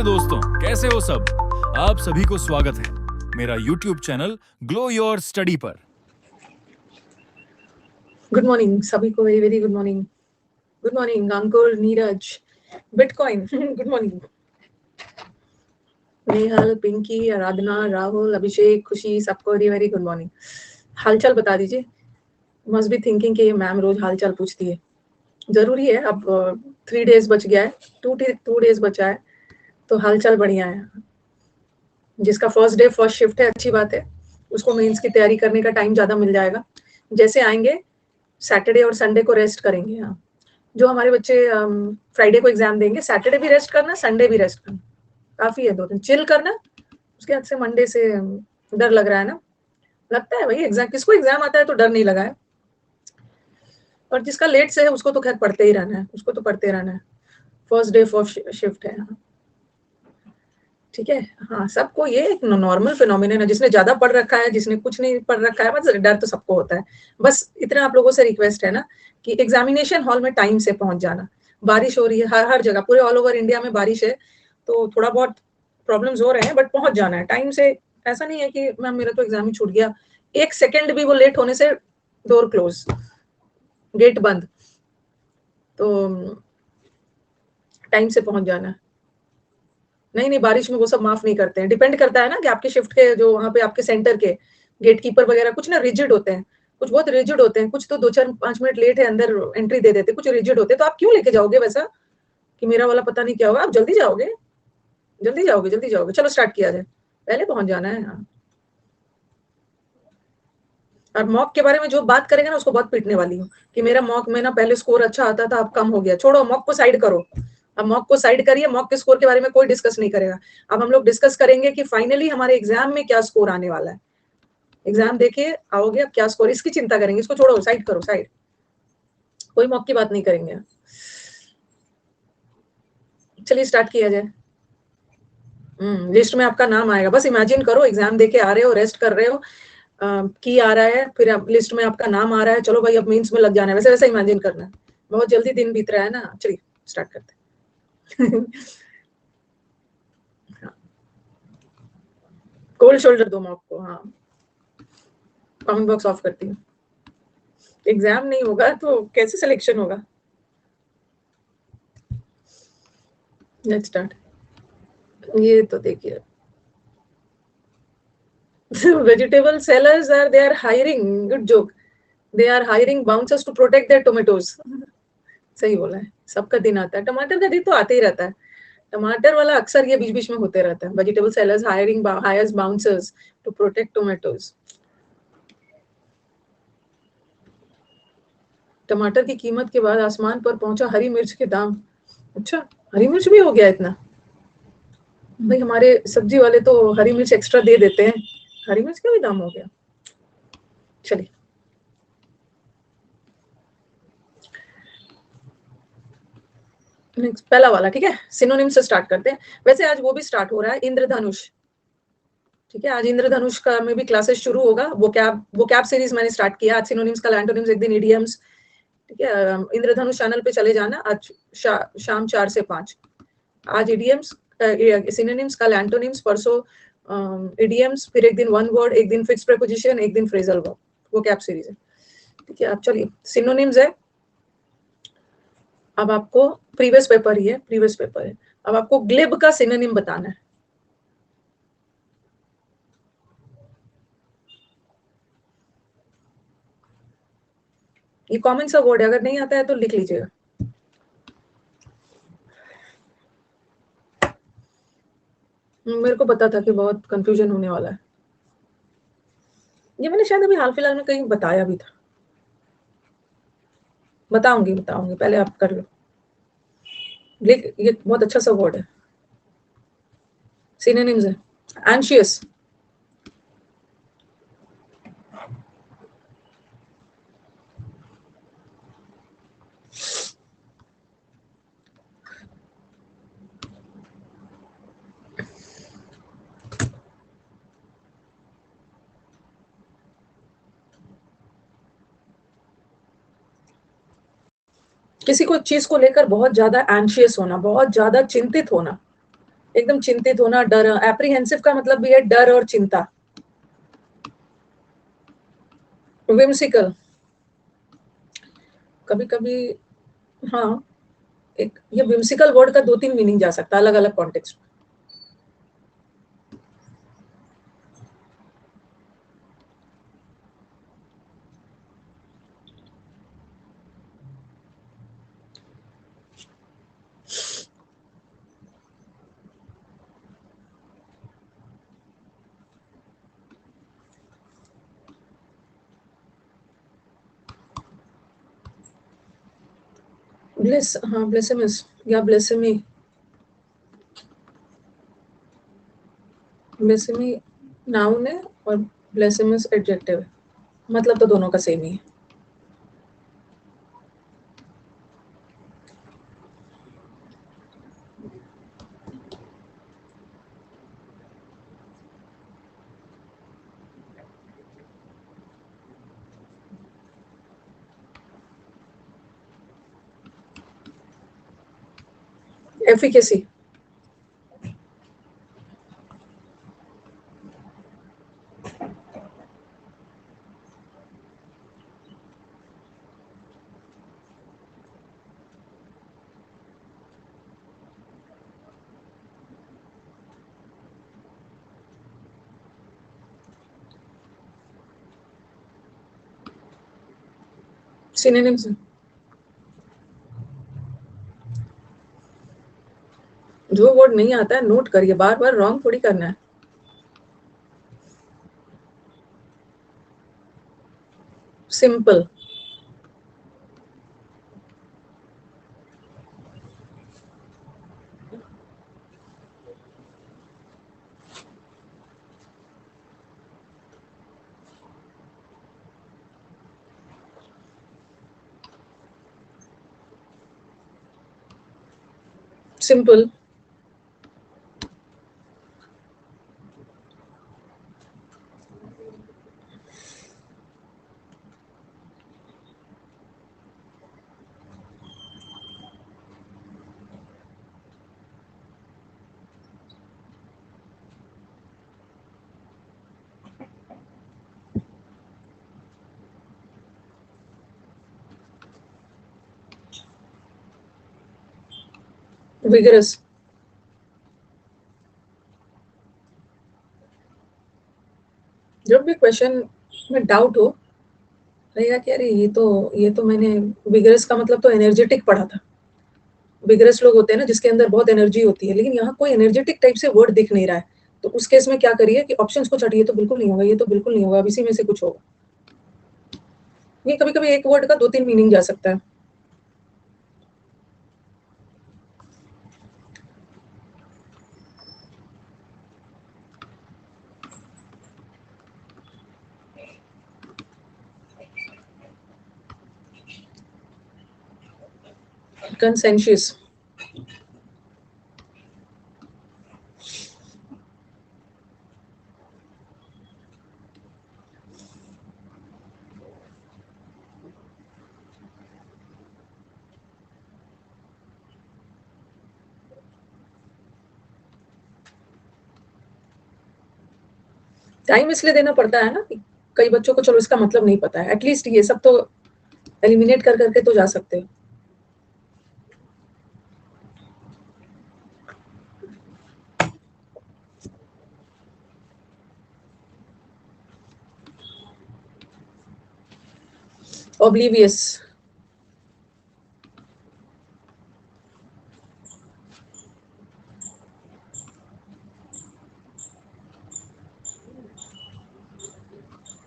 नमस्ते दोस्तों, कैसे हो सब? आप सभी को स्वागत है मेरा YouTube channel glow your study पर। गुड मॉर्निंग सभी को, very very good morning. Good morning Ankur, Neeraj, bitcoin good morning. Nehal, Pinky, Aradhana, Rahul, Abhishek, Khushi, सबको वेरी वेरी गुड मॉर्निंग। हालचाल बता दीजिए। मस्ट बी थिंकिंग कि ये मैम रोज हालचाल पूछती है, जरूरी है। अब 3 डेज बच गया है, 2 डेज बचा है, तो हालचाल बढ़िया है। जिसका फर्स्ट डे फर्स्ट शिफ्ट है, अच्छी बात है, उसको मेंस की तैयारी करने का टाइम ज्यादा मिल जाएगा। जैसे आएंगे सैटरडे और संडे को रेस्ट करेंगे। हाँ, जो हमारे बच्चे फ्राइडे को एग्जाम देंगे, सैटरडे भी रेस्ट करना, संडे भी रेस्ट करना, काफी है। 2 दिन चिल करना। उसके बाद से मंडे से डर लग रहा है ना, लगता है भाई एग्जाम, किसको एग्जाम आता है तो डर नहीं लगा है। और जिसका लेट से है उसको तो खैर पढ़ते ही रहना है, उसको तो पढ़ते रहना है। फर्स्ट डे फर्स्ट शिफ्ट है। हाँ, ठीक है। हाँ, सबको ये एक नॉर्मल फिनोमिनन है। जिसने ज्यादा पढ़ रखा है, जिसने कुछ नहीं पढ़ रखा है, मतलब डर तो सबको होता है। बस इतना आप लोगों से रिक्वेस्ट है ना कि एग्जामिनेशन हॉल में टाइम से पहुंच जाना। बारिश हो रही है हर जगह, पूरे ऑल ओवर इंडिया में बारिश है, तो थोड़ा बहुत प्रॉब्लम्स हो रहे हैं, बट पहुंच जाना है टाइम से। ऐसा नहीं है कि मैम मेरा तो एग्जाम ही छूट गया, 1 सेकेंड भी वो लेट होने से डोर क्लोज, गेट बंद। तो टाइम से पहुंच जाना है। नहीं, बारिश में वो सब माफ नहीं करते हैं। डिपेंड करता है ना कि आपके शिफ्ट के, जो वहाँ पे आपके सेंटर के गेटकीपर वगैरह कुछ ना रिजिड होते हैं, कुछ बहुत रिजिड होते हैं, कुछ तो 2-4-5 मिनट लेट है अंदर एंट्री दे देते, कुछ रिजिड होते हैं। तो आप क्यों लेके जाओगे वैसा कि मेरा वाला पता नहीं क्या होगा। आप जल्दी जाओगे, जल्दी जाओगे, जल्दी जाओगे। चलो स्टार्ट किया जाए, पहले पहुंच जाना है। हाँ, और मॉक के बारे में जो बात करेंगे ना, उसको बहुत पीटने वाली हूँ कि मेरा मॉक में ना पहले स्कोर अच्छा आता था, अब कम हो गया। छोड़ो, मॉक को साइड करो। अब मॉक को साइड करिए, मॉक के स्कोर के बारे में कोई डिस्कस नहीं करेगा। अब हम लोग डिस्कस करेंगे कि फाइनली हमारे एग्जाम में क्या स्कोर आने वाला है। एग्जाम देके आओगे, अब क्या स्कोर, इसकी चिंता करेंगे। इसको छोड़ो, साइड करो, साइड। कोई मॉक की बात नहीं करेंगे। चलिए स्टार्ट किया जाए। लिस्ट में आपका नाम आएगा। बस इमेजिन करो एग्जाम देके आ रहे हो, रेस्ट कर रहे हो, की आ रहा है, फिर लिस्ट में आपका नाम आ रहा है। चलो भाई, अब मीन्स में लग जाना है, वैसे वैसे इमेजिन करना है। बहुत जल्दी दिन बीत रहा है ना। चलिए स्टार्ट करते हैं। कोल्ड शोल्डर दो मॉक को। हाँ, कमेंट बॉक्स ऑफ करती हूँ। एग्जाम नहीं होगा तो कैसे सिलेक्शन होगा। Let's start. ये तो देखिए, vegetable sellers they are hiring, good joke, they are hiring bouncers to protect their tomatoes. सही बोला है। सबका दिन आता है, टमाटर का दिन तो आते ही रहता है। टमाटर वाला अक्सर ये बीच बीच में होते रहता है। Vegetable sellers hiring hires bouncers to protect tomatoes. टमाटर की कीमत के बाद आसमान पर पहुंचा हरी मिर्च के दाम। अच्छा, हरी मिर्च भी हो गया इतना। भाई हमारे सब्जी वाले तो हरी मिर्च एक्स्ट्रा दे देते हैं, हरी मिर्च का भी दाम हो गया। चलिए, नेक्स्ट पहला वाला, ठीक है। सिनोनिम से स्टार्ट करते हैं। वैसे आज वो भी स्टार्ट हो रहा है, इंद्रधनुष। ठीक है, आज इंद्रधनुष का में भी क्लासेस शुरू होगा। वो कैब सीरीज मैंने स्टार्ट किया। आज सिनोनिम्स, कल एंटोनिम्स, एक दिन इडियम्स। ठीक है, इंद्रधनुष चैनल पे चले जाना। आज शाम 4 से 5 आज इडियम्स, सिनोनिम्स, कल एंटोनिम्स, परसों इडियम्स, फिर एक दिन वन वर्ड, एक दिन फिक्स प्रीपोजिशन, एक दिन फ्रेजल वर्ब। वो कैब सीरीज है। ठीक है, अब चलिए सिनोनिम्स है। अब आपको प्रीवियस पेपर ही है, प्रीवियस पेपर है। अब आपको ग्लिब का सिनोनिम बताना है। ये कॉमन सा वर्ड है, अगर नहीं आता है तो लिख लीजिएगा। मेरे को पता था कि बहुत कंफ्यूजन होने वाला है। ये मैंने शायद अभी हाल फिलहाल में कहीं बताया भी था। बताऊंगी, पहले आप कर लो। ये बहुत अच्छा सा वर्ड है, सिनोनिम्स है। एंशियस, किसी को चीज को लेकर बहुत ज्यादा एंशियस होना, बहुत ज्यादा चिंतित होना। एकदम चिंतित होना, डर, एप्रीहेंसिव का मतलब भी है डर और चिंता। whimsical, कभी-कभी, हाँ, एक ये whimsical वर्ड का 2-3 मीनिंग जा सकता है अलग-अलग कॉन्टेक्स्ट में। ब्लिस, हाँ, ब्लिसिमस या ब्लिसिमी। ब्लिसिमी नाउन है और ब्लिसिमस एडजेक्टिव है, मतलब तो दोनों का सेम ही है। एफिकेसी, सिनोनिम्स, जो वर्ड नहीं आता है नोट करिए, बार-बार रॉन्ग थोड़ी करना है। सिंपल, सिंपल, विगरस, जब भी क्वेश्चन में डाउट हो, लगेगा कि अरे ये तो मैंने विगरस का मतलब तो एनर्जेटिक पढ़ा था। विगरस लोग होते हैं ना जिसके अंदर बहुत एनर्जी होती है, लेकिन यहाँ कोई एनर्जेटिक टाइप से वर्ड दिख नहीं रहा है। तो उस केस में क्या करिए कि ऑप्शंस को छाँटिए, ये तो बिल्कुल नहीं होगा, ये तो बिल्कुल नहीं होगा, अब इसी में से कुछ होगा। ये कभी-कभी एक वर्ड का 2-3 मीनिंग जा सकता है। कंसेंशियस, टाइम इसलिए देना पड़ता है ना कि कई बच्चों को चलो इसका मतलब नहीं पता है, एटलीस्ट ये सब तो एलिमिनेट कर करके तो जा सकते हो। Oblivious,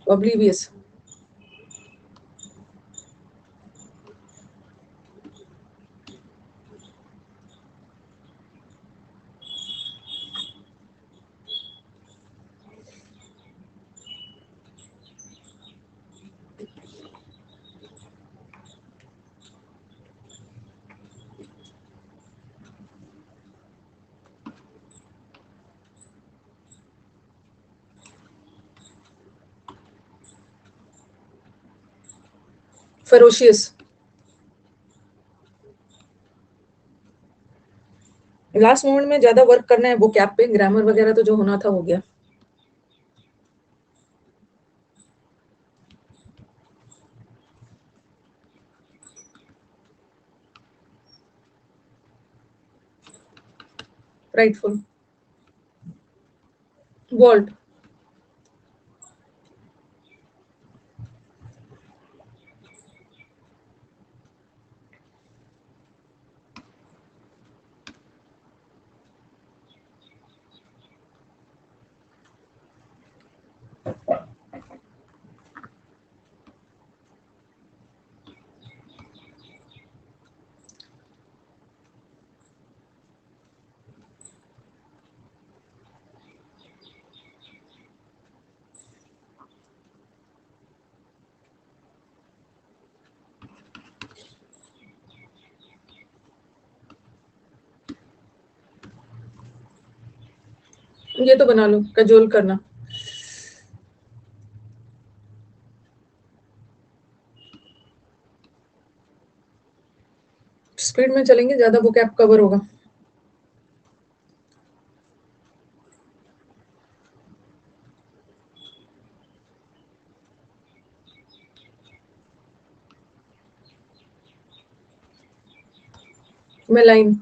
oblivious, ferocious last moment में ज्यादा वर्क करना है वो कैप पे, ग्रामर वगैरह तो जो होना था हो गया। राइटफुल, वॉल्ट, ये तो बना लो, कजोल करना। स्पीड में चलेंगे ज्यादा वो कैप कवर होगा। मैं लाइन,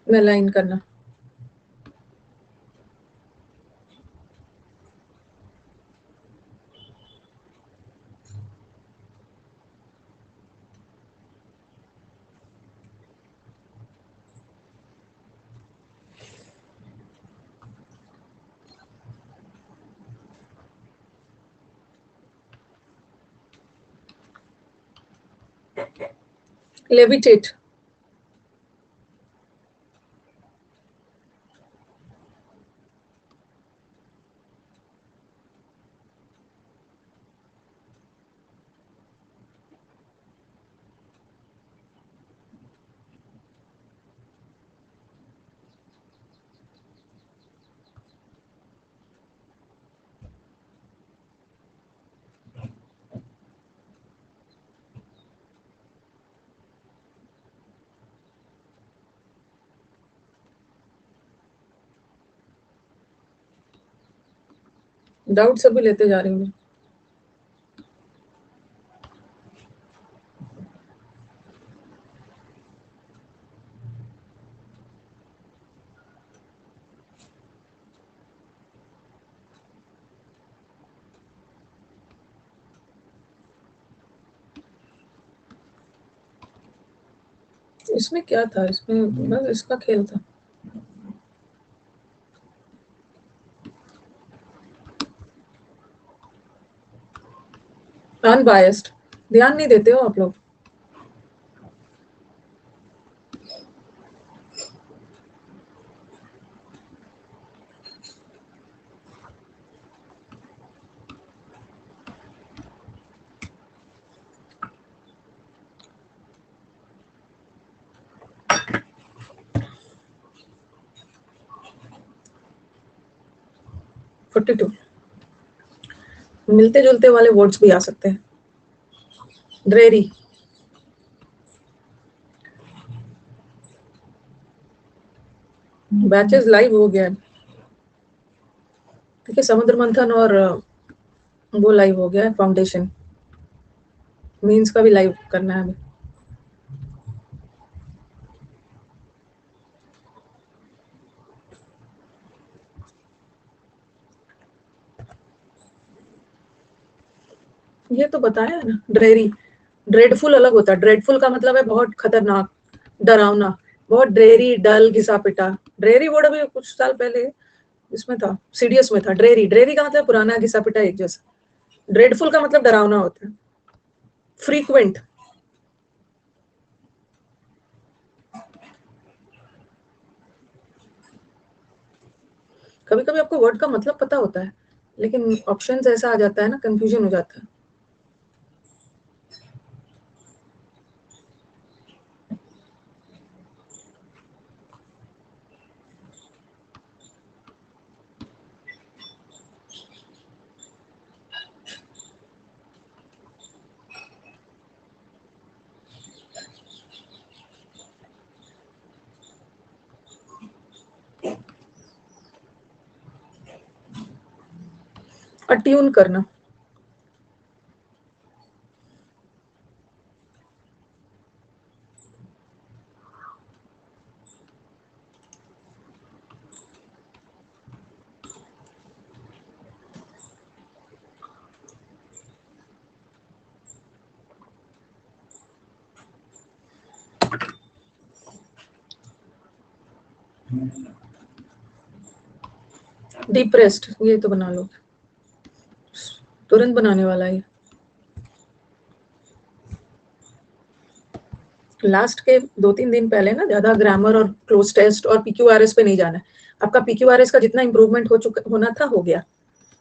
मैं लाइन करना। लेविटेट, डाउट सभी लेते जा रही हूँ। इसमें क्या था, इसमें बस इसका खेल था। अनबायस्ड, ध्यान नहीं देते हो आप लोग। फोर्टी टू, मिलते जुलते वाले वर्ड्स भी आ सकते हैं। ड्रेरी, बैचेस लाइव हो गया है। ठीक है, समुद्र मंथन और वो लाइव हो गया है। फाउंडेशन मीन्स का भी लाइव करना है अभी। ये तो बताया है ना, ड्रेरी। ड्रेडफुल अलग होता है। ड्रेडफुल का मतलब है बहुत खतरनाक, डरावना। बहुत ड्रेरी, डल, घिसा पिटा। ड्रेरी वर्ड अभी कुछ साल पहले इसमें था, सीडीएस में था। ड्रेरी, ड्रेरी का मतलब पुराना, घिसा पिटा एक जैसा। ड्रेडफुल का मतलब डरावना होता है। फ्रीक्वेंट, कभी कभी आपको वर्ड का मतलब पता होता है लेकिन ऑप्शंस ऐसा आ जाता है ना, कंफ्यूजन हो जाता है। अट्यून करना। डिप्रेस्ड, ये तो बना लो, तुरंत बनाने वाला है। लास्ट के 2-3 दिन पहले ना ज्यादा ग्रामर और क्लोज टेस्ट और पीक्यूआरएस पे नहीं जाना है। आपका पीक्यूआरएस का जितना इंप्रूवमेंट होना था हो गया,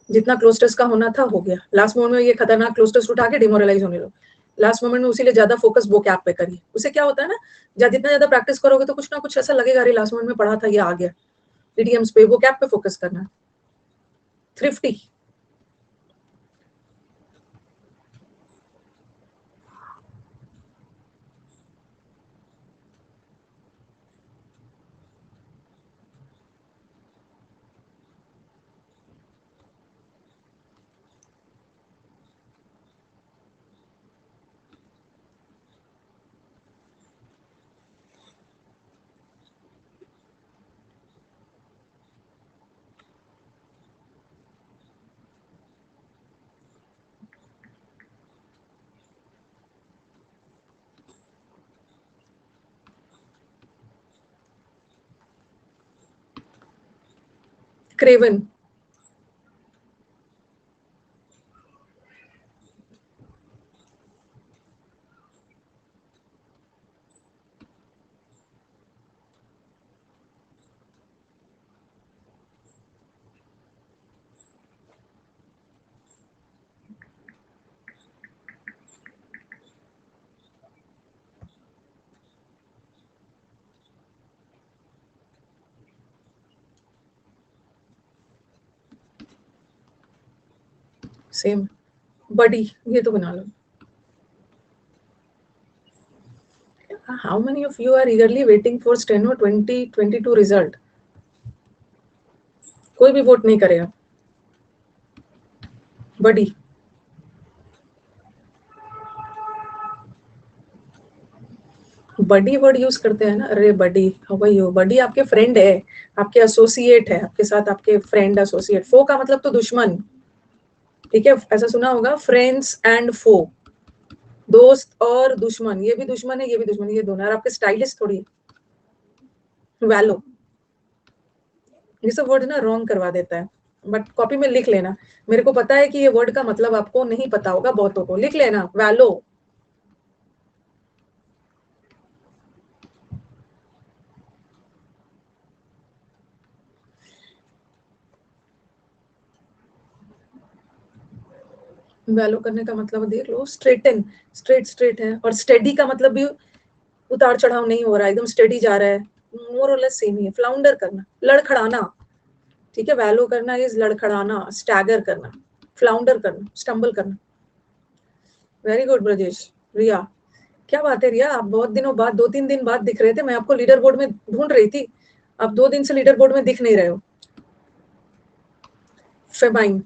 जितना क्लोज टेस्ट का होना था हो गया। लास्ट मोमेंट में ये खतरनाक क्लोज टेस्ट उठा के डिमोरलाइज होने लो। लास्ट मोमेंट में उसीलिए ज्यादा फोकस वो कैप पे करिए। उससे क्या होता है ना, जितना ज्यादा प्रैक्टिस करोगे तो कुछ ना कुछ ऐसा लगेगा, अरे लास्ट मोमेंट में पढ़ा था ये आ गया। टीडीएम्स पे वो कैप पे फोकस करना है। Thrifty, Kraven, same. बडी, ये तो बना लो। How many of you are eagerly waiting for Steno 2022 result? कोई भी वोट नहीं करेगा। बडी, बडी वर्ड यूज करते हैं ना, अरे बडी, हाउ आर यू। बडी आपके फ्रेंड है, आपके एसोसिएट है, आपके साथ आपके फ्रेंड एसोसिएट। फो का मतलब तो दुश्मन, ठीक है, ऐसा सुना होगा, फ्रेंड्स एंड फो, दोस्त और दुश्मन। ये भी दुश्मन है, ये भी दुश्मन है, ये दोनों। और आपके स्टाइलिस्ट थोड़ी है। वैलो, ये सब वर्ड ना रॉन्ग करवा देता है, बट कॉपी में लिख लेना। मेरे को पता है कि ये वर्ड का मतलब आपको नहीं पता होगा, बहुतों को। लिख लेना वैलो। वैलो करने का मतलब देख लो, स्ट्रेटन, स्ट्रेट स्ट्रेट है। और स्टेडी का मतलब भी उतार चढ़ाव नहीं हो रहा है, एकदम स्टेडी जा रहा है, मोर और लेस सेम ही है। फ्लाउंडर करना, लड़खड़ाना, ठीक है। वैलो करना इज लड़खड़ाना, स्टैगर करना, फ्लाउंडर करना, स्टम्बल करना। Very good Brajesh. रिया, क्या बात है रिया, आप बहुत दिनों बाद, 2-3 दिन बाद दिख रहे थे। मैं आपको लीडर बोर्ड में ढूंढ रही थी, आप 2 दिन से लीडर बोर्ड में दिख नहीं रहे हो। फेमाइन,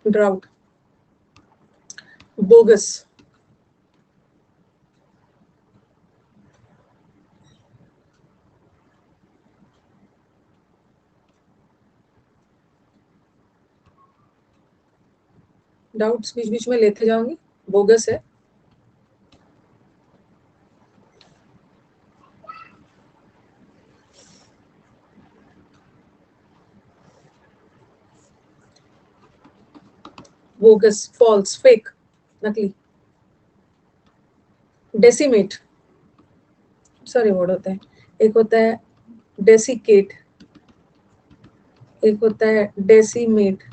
ड्राउट, बोगस, डाउट्स बीच बीच में लेते जाऊंगी। बोगस है। बोगस, फॉल्स, फेक, नकली। डेसिमेट, सारे वर्ड होते हैं। एक होता है डेसिकेट, एक होता है डेसिमेट।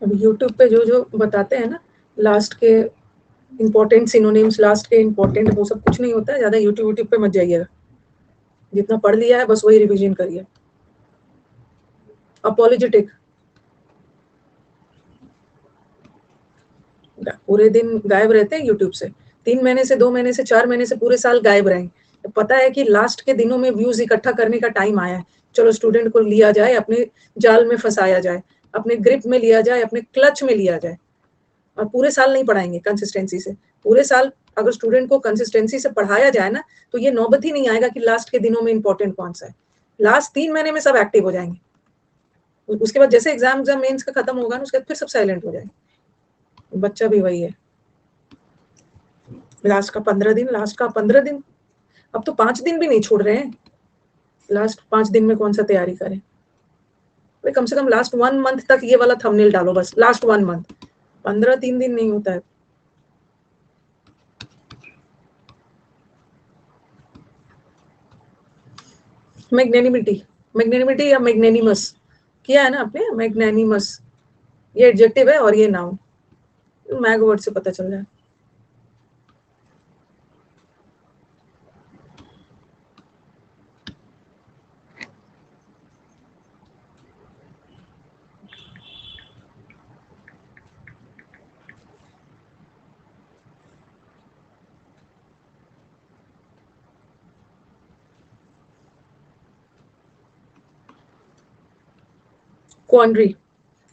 अब यूट्यूब पे जो जो बताते हैं ना लास्ट के इंपॉर्टेंट सिनोनिम्स, लास्ट के इंपॉर्टेंट, वो सब कुछ नहीं होता है। ज्यादा यूट्यूब पे मत जाइएगा, जितना पढ़ लिया है बस वही रिवीजन करिए। अपोलोजेटिक, पूरे दिन गायब रहते हैं यूट्यूब से, 3 महीने से 2 महीने से 4 महीने से पूरे साल गायब रहें। तो पता है कि लास्ट के दिनों में व्यूज इकट्ठा करने का टाइम आया है, चलो स्टूडेंट को लिया जाए, अपने जाल में फंसाया जाए, अपने ग्रिप में लिया जाए, अपने क्लच में लिया जाए। और पूरे साल नहीं पढ़ाएंगे कंसिस्टेंसी से, पूरे साल अगर स्टूडेंट को कंसिस्टेंसी से पढ़ाया जाए ना, तो ये नौबत ही नहीं आएगा कि लास्ट के दिनों में इंपॉर्टेंट कौन सा है। लास्ट 3 महीने में सब एक्टिव हो जाएंगे, उसके बाद जैसे एग्जाम मेंस का खत्म होगा ना, उसके बाद फिर सब साइलेंट हो जाएंगे। बच्चा भी वही है, लास्ट का 15 दिन, अब तो 5 दिन भी नहीं छोड़ रहे हैं। लास्ट 5 दिन में कौन सा तैयारी करें भाई? कम से कम लास्ट 1 मंथ तक ये वाला थंबनेल डालो, बस लास्ट 1 मंथ। 15 3 दिन नहीं होता है। मैग्नेनिमिटी या मैग्नेनिमस किया है ना आपने? मैग्नेनिमस ये एडजेक्टिव है और ये नाउन, मैग वर्ड से पता चल रहा है। क्वांड्री,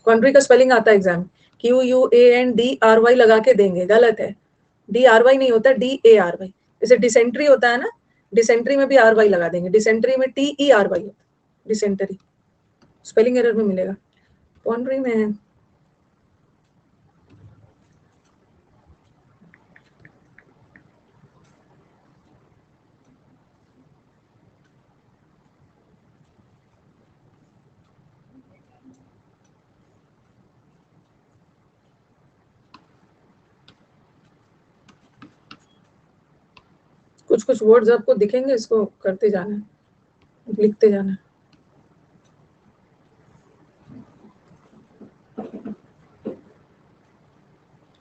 क्वांड्री का स्पेलिंग आता है एग्जाम, QUANDRY लगा के देंगे, गलत है। DRY नहीं होता, DARY। जैसे डिसेंट्री होता है ना, डिसेंट्री में भी RY लगा देंगे, डिसेंट्री में TERY होता है, डिसेंट्री। स्पेलिंग एरर में मिलेगा। क्वांड्री में कुछ कुछ वर्ड्स आपको दिखेंगे, इसको करते जाना है, लिखते जाना है।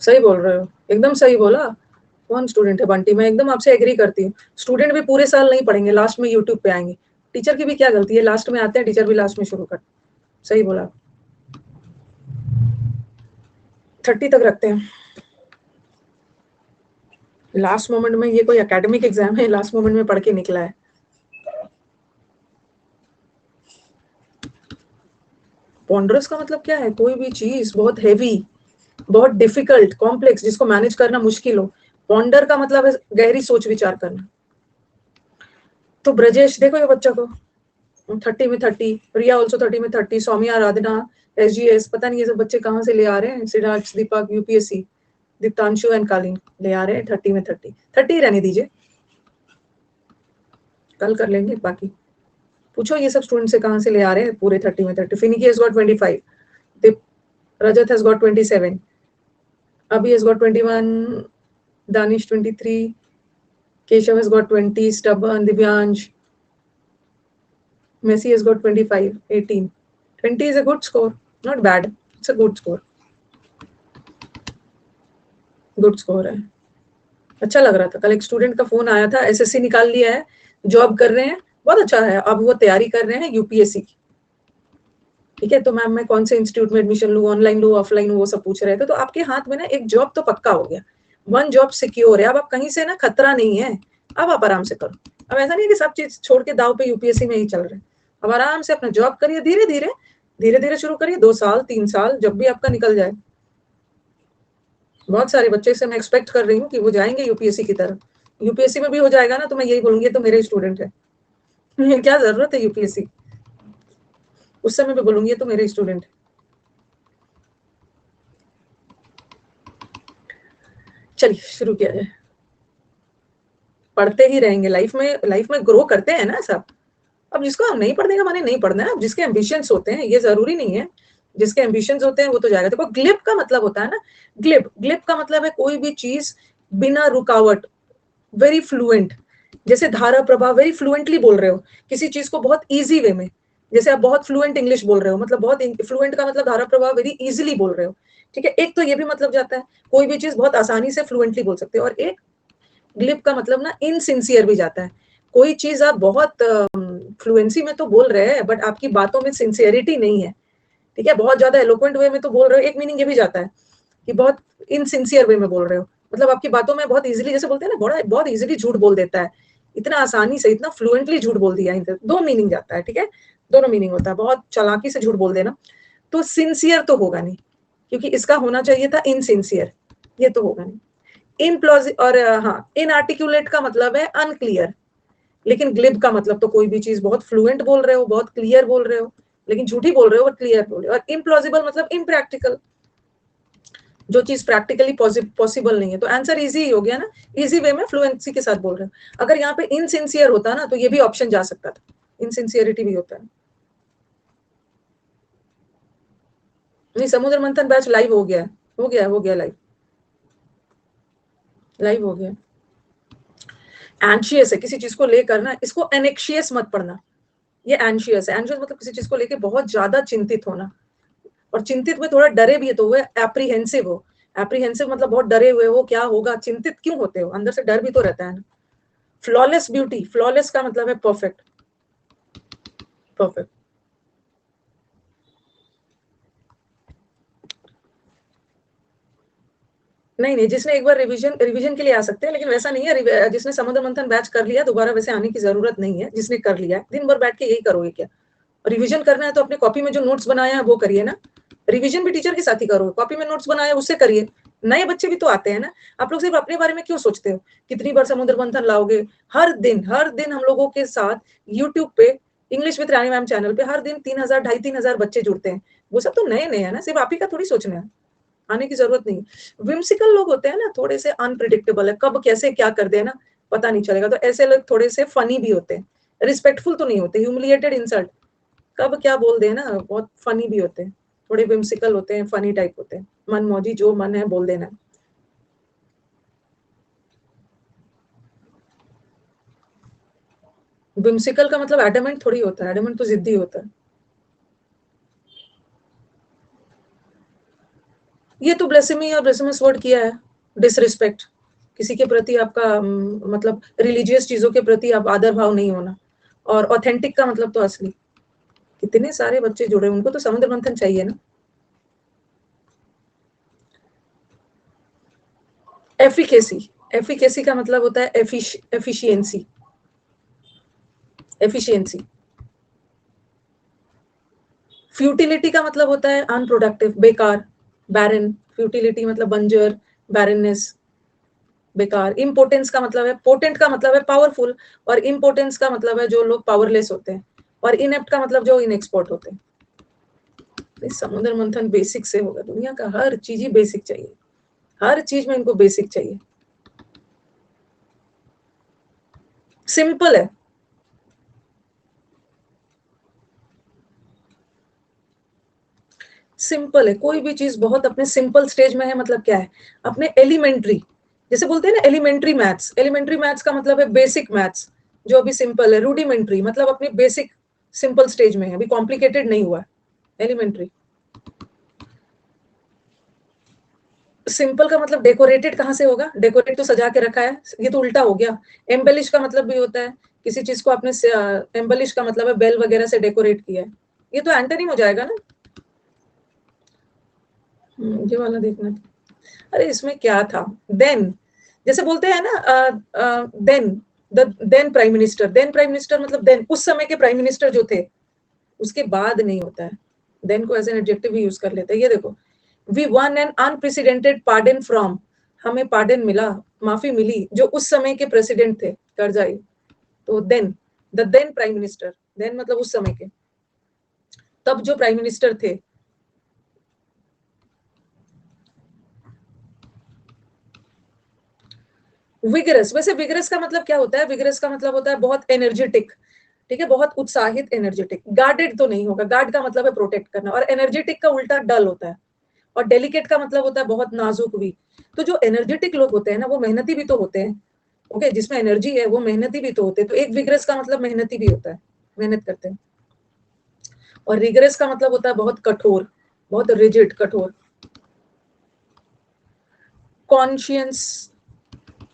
सही बोल रहे हो, एकदम सही बोला। कौन स्टूडेंट है बंटी? मैं एकदम आपसे एग्री करती हूँ। स्टूडेंट भी पूरे साल नहीं पढ़ेंगे, लास्ट में यूट्यूब पे आएंगे। टीचर की भी क्या गलती है, लास्ट में आते हैं, टीचर भी लास्ट में शुरू कर। सही बोला। 30 तक रखते हैं। लास्ट मोमेंट में, ये कोई एकेडमिक एग्जाम है, लास्ट मोमेंट में पढ़ के निकला है। पॉन्डरस का मतलब क्या है? कोई भी चीज बहुत हैवी, बहुत डिफिकल्ट, कॉम्प्लेक्स, जिसको मैनेज करना मुश्किल हो। पॉन्डर का मतलब है गहरी सोच विचार करना। तो ब्रजेश देखो ये बच्चा को, 30 में 30, रिया ऑल्सो 30 में 30, सौम्या, आराधना, SGS, पता नहीं ये सब बच्चे कहाँ से ले आ रहे हैं। सिद्धार्थ, दीपक, UPSC, दीप्तांशु एंड कालीन ले आ रहे हैं 30 में 30 रहने दीजिए, कल कर लेंगे बाकी। पूछो ये सब स्टूडेंट से कहाँ से ले आ रहे हैं पूरे 30 में 30। Finicky has got 25, Deep, Rajat has got 27, अभी has got 21, Danish 23, Keshav has got 20, stubborn, Divyansh, Messi has got 25, 18. 20 is a good score, not bad. It's a good score. Good score है। अच्छा लग रहा था, कल एक स्टूडेंट का फोन आया था, SSC निकाल लिया है, जॉब कर रहे हैं, बहुत अच्छा है। अब वो तैयारी कर रहे हैं UPSC की। ठीक है, तो मैम मैं कौन से इंस्टीट्यूट में एडमिशन लूँ, ऑनलाइन लूँ, ऑफलाइन लूँ, वो सब पूछ रहे थे। तो आपके हाथ में ना एक जॉब तो पक्का हो गया, 1 जॉब सिक्योर है। अब आप कहीं से ना खतरा नहीं है, अब आप आराम से करो। अब ऐसा नहीं कि सब चीज छोड़ के दाव पे UPSC में ही चल रहे हैं। अब आराम से अपना जॉब करिए, धीरे धीरे धीरे धीरे शुरू करिए, 2 साल 3 साल, जब भी आपका निकल जाए। बहुत सारे बच्चे से मैं एक्सपेक्ट कर रही हूँ कि वो जाएंगे UPSC की तरफ। UPSC में भी हो जाएगा ना, तो मैं यही बोलूंगी तो मेरे स्टूडेंट है, क्या जरूरत है UPSC, उस समय भी बोलूंगी तो मेरे स्टूडेंट। चलिए शुरू किया जाए। पढ़ते ही रहेंगे, लाइफ में ग्रो करते हैं ना सब। अब जिसको हम नहीं पढ़ने का माने नहीं पढ़ना है, अब जिसके एम्बिशंस होते हैं, ये जरूरी नहीं है, जिसके एम्बिशंस होते हैं वो तो जाएगा। देखो ग्लिप का मतलब होता है ना, ग्लिप का मतलब है कोई भी चीज बिना रुकावट, वेरी फ्लुएंट। जैसे धारा प्रवाह, वेरी फ्लुएंटली बोल रहे हो किसी चीज को बहुत इजी वे में, जैसे आप बहुत फ्लुएंट इंग्लिश बोल रहे हो, मतलब बहुत फ्लुएंट का मतलब धारा प्रवाह वेरी इजीली बोल रहे हो, ठीक है। एक तो ये भी मतलब जाता है, कोई भी चीज बहुत आसानी से फ्लुएंटली बोल सकते हो। और एक ग्लिप का मतलब ना इनसिंसियर भी जाता है। कोई चीज आप बहुत फ्लुएंसी में तो बोल रहे हैं, बट आपकी बातों में सिंसियरिटी नहीं है, ठीक है। बहुत ज्यादा एलोक्वेंट वे में तो बोल रहे हो, एक मीनिंग ये भी जाता है कि बहुत इनसिंसियर वे में बोल रहे हो, मतलब आपकी बातों में बहुत इजीली, जैसे बोलते हैं ना, बहुत इजीली झूठ बोल देता है, इतना आसानी से, इतना फ्लुएंटली झूठ बोल दिया। दो मीनिंग जाता है, ठीक है, दोनों मीनिंग होता है। बहुत चालाकी से झूठ बोल देना, तो सिंसियर तो होगा नहीं, क्योंकि इसका होना चाहिए था इनसिंसियर, ये तो होगा नहीं। और हाँ, इनआर्टिकुलेट का मतलब है अनक्लियर, लेकिन ग्लिब का मतलब तो कोई भी चीज बहुत फ्लुएंट बोल रहे हो, बहुत क्लियर बोल रहे हो, लेकिन झूठी बोल रहे हो और क्लियर बोल रहे हो। और इम्प्लॉजिबल मतलब इम्प्रैक्टिकल, जो चीज प्रैक्टिकली पॉसिबल नहीं है। तो आंसर इजी हो गया ना, इजी वे में फ्लुएंसी के साथ बोल रहे हो। अगर यहाँ पे इनसिंसियर होता ना, तो ये भी ऑप्शन जा सकता था, इनसिंसियरिटी भी होता है। नहीं, समुद्र मंथन बैच लाइव हो गया, हो गया लाइव हो गया। एंशियस है किसी चीज को लेकर ना, इसको एनेक्शियस मत पढ़ना, ये एंशियस है। एंशियस मतलब किसी चीज को लेकर बहुत ज्यादा चिंतित होना, और चिंतित में थोड़ा डरे भी है तो वो एप्रीहेंसिव हो। एप्रीहेंसिव मतलब बहुत डरे हुए हो, क्या होगा, चिंतित क्यों होते हो, अंदर से डर भी तो रहता है ना। फ्लॉलेस ब्यूटी, फ्लॉलेस का मतलब है परफेक्ट, परफेक्ट। नहीं, जिसने एक बार रिवीजन के लिए आ सकते हैं, लेकिन वैसा नहीं है। जिसने समुद्र मंथन बैच कर लिया, दोबारा वैसे आने की जरूरत नहीं है। जिसने कर लिया है, दिन भर बैठ के यही करोगे क्या? रिवीजन करना है तो अपने कॉपी में जो नोट्स बनाया है वो करिए ना। रिवीजन भी टीचर के साथ ही करो, कॉपी में नोट्स बनाया उससे करिए। नए बच्चे भी तो आते हैं ना, आप लोग सिर्फ अपने बारे में क्यों सोचते हो? कितनी बार समुद्र मंथन लाओगे? हर दिन हम लोगों के साथ यूट्यूब पे English with Rani ma'am channel पे हर दिन 3,000 2,500 बच्चे जुड़ते हैं। वो सब तो नए नए है ना, सिर्फ आप ही का थोड़ी सोचना है। आने की जरूरत नहीं। विम्सिकल लोग होते हैं ना, थोड़े से अनप्रिडिक्टेबल है, कब कैसे क्या कर दे ना पता नहीं चलेगा। तो ऐसे लोग थोड़े से फनी भी होते हैं, रिस्पेक्टफुल तो नहीं होते, ह्यूमिलिएटेड इंसल्ट कब क्या बोल दे ना, बहुत फनी भी होते हैं, थोड़े विम्सिकल होते हैं, फनी टाइप होते हैं, मन मौजी जो मन है बोल देना। विम्सिकल का मतलब एडमेंट थोड़ी होता है, एडमेंट तो जिद्दी होता है। ये तो ब्लेसिमी और ब्लेसिमस वर्ड किया है, डिसरिस्पेक्ट, किसी के प्रति आपका मतलब रिलीजियस चीजों के प्रति आप आदर भाव नहीं होना। और ऑथेंटिक का मतलब तो असली। कितने सारे बच्चे जुड़े, उनको तो समुद्र मंथन चाहिए ना। एफिकेसी, एफिकेसी का मतलब होता है एफिशिएंसी, एफिशिएंसी। फ्यूटिलिटी का मतलब होता है अनप्रोडक्टिव, बेकार, बैरन। फ्यूटिलिटी मतलब बंजर, बैरननेस, बेकार। इम्पोर्टेंस का मतलब है, पोटेंट का मतलब है पावरफुल, और इम्पोर्टेंस का मतलब है जो लोग पावरलेस होते हैं, और इनेप्ट का मतलब जो इनएक्सपोर्ट होते हैं। इस समुद्र मंथन बेसिक से होगा, दुनिया का हर चीज ही बेसिक चाहिए, हर चीज में इनको बेसिक चाहिए। सिंपल है, सिंपल है। कोई भी चीज बहुत अपने सिंपल स्टेज में है, मतलब क्या है, अपने एलिमेंट्री, जैसे बोलते हैं ना एलिमेंट्री मैथ्स, एलिमेंट्री मैथ्स का मतलब है बेसिक मैथ्स, जो अभी सिंपल है। रूडिमेंट्री मतलब अपनी बेसिक सिंपल स्टेज में है, अभी कॉम्प्लिकेटेड नहीं हुआ है, एलिमेंट्री। सिंपल का मतलब डेकोरेटेड कहाँ से होगा, डेकोरेट तो सजा के रखा है, ये तो उल्टा हो गया। एम्बेलिश का मतलब भी होता है किसी चीज को आपने, एम्बेलिश का मतलब है बेल वगैरह से डेकोरेट किया है, ये तो एंटोनिम हो जाएगा ना। ये वाला देखना, अरे इसमें क्या था, देन, जैसे बोलते हैं ना, then, then prime minister, then prime minister मतलब देन, उस समय के प्राइम मिनिस्टर जो थे, उसके बाद नहीं होता है। देन को एज एन एडजेक्टिव भी यूज कर लेते हैं। ये देखो, we won an unprecedented pardon from, हमें पार्डन मिला, माफी मिली, जो उस समय के प्रेसिडेंट थे, करजाई। तो then, the then prime minister, then मतलब उस समय के, तब जो प्राइम मिनिस्टर थे। विगरस, वैसे विगरस का मतलब क्या होता है, विगरस का मतलब होता है बहुत एनर्जेटिक, ठीक है, बहुत उत्साहित, एनर्जेटिक। गार्डेड तो नहीं होगा, गार्ड का मतलब है प्रोटेक्ट करना, और एनर्जेटिक का उल्टा डल होता है, और डेलिकेट का मतलब होता है बहुत नाजुक भी। तो जो एनर्जेटिक लोग होते हैं ना, वो मेहनती भी तो होते हैं, ओके, जिसमें एनर्जी है वो मेहनती भी तो होते हैं। तो एक विग्रेस का मतलब मेहनती भी होता है, मेहनत करते हैं। और रिगरस का मतलब होता है बहुत कठोर, बहुत रिजिड, कठोर। कॉन्शियस,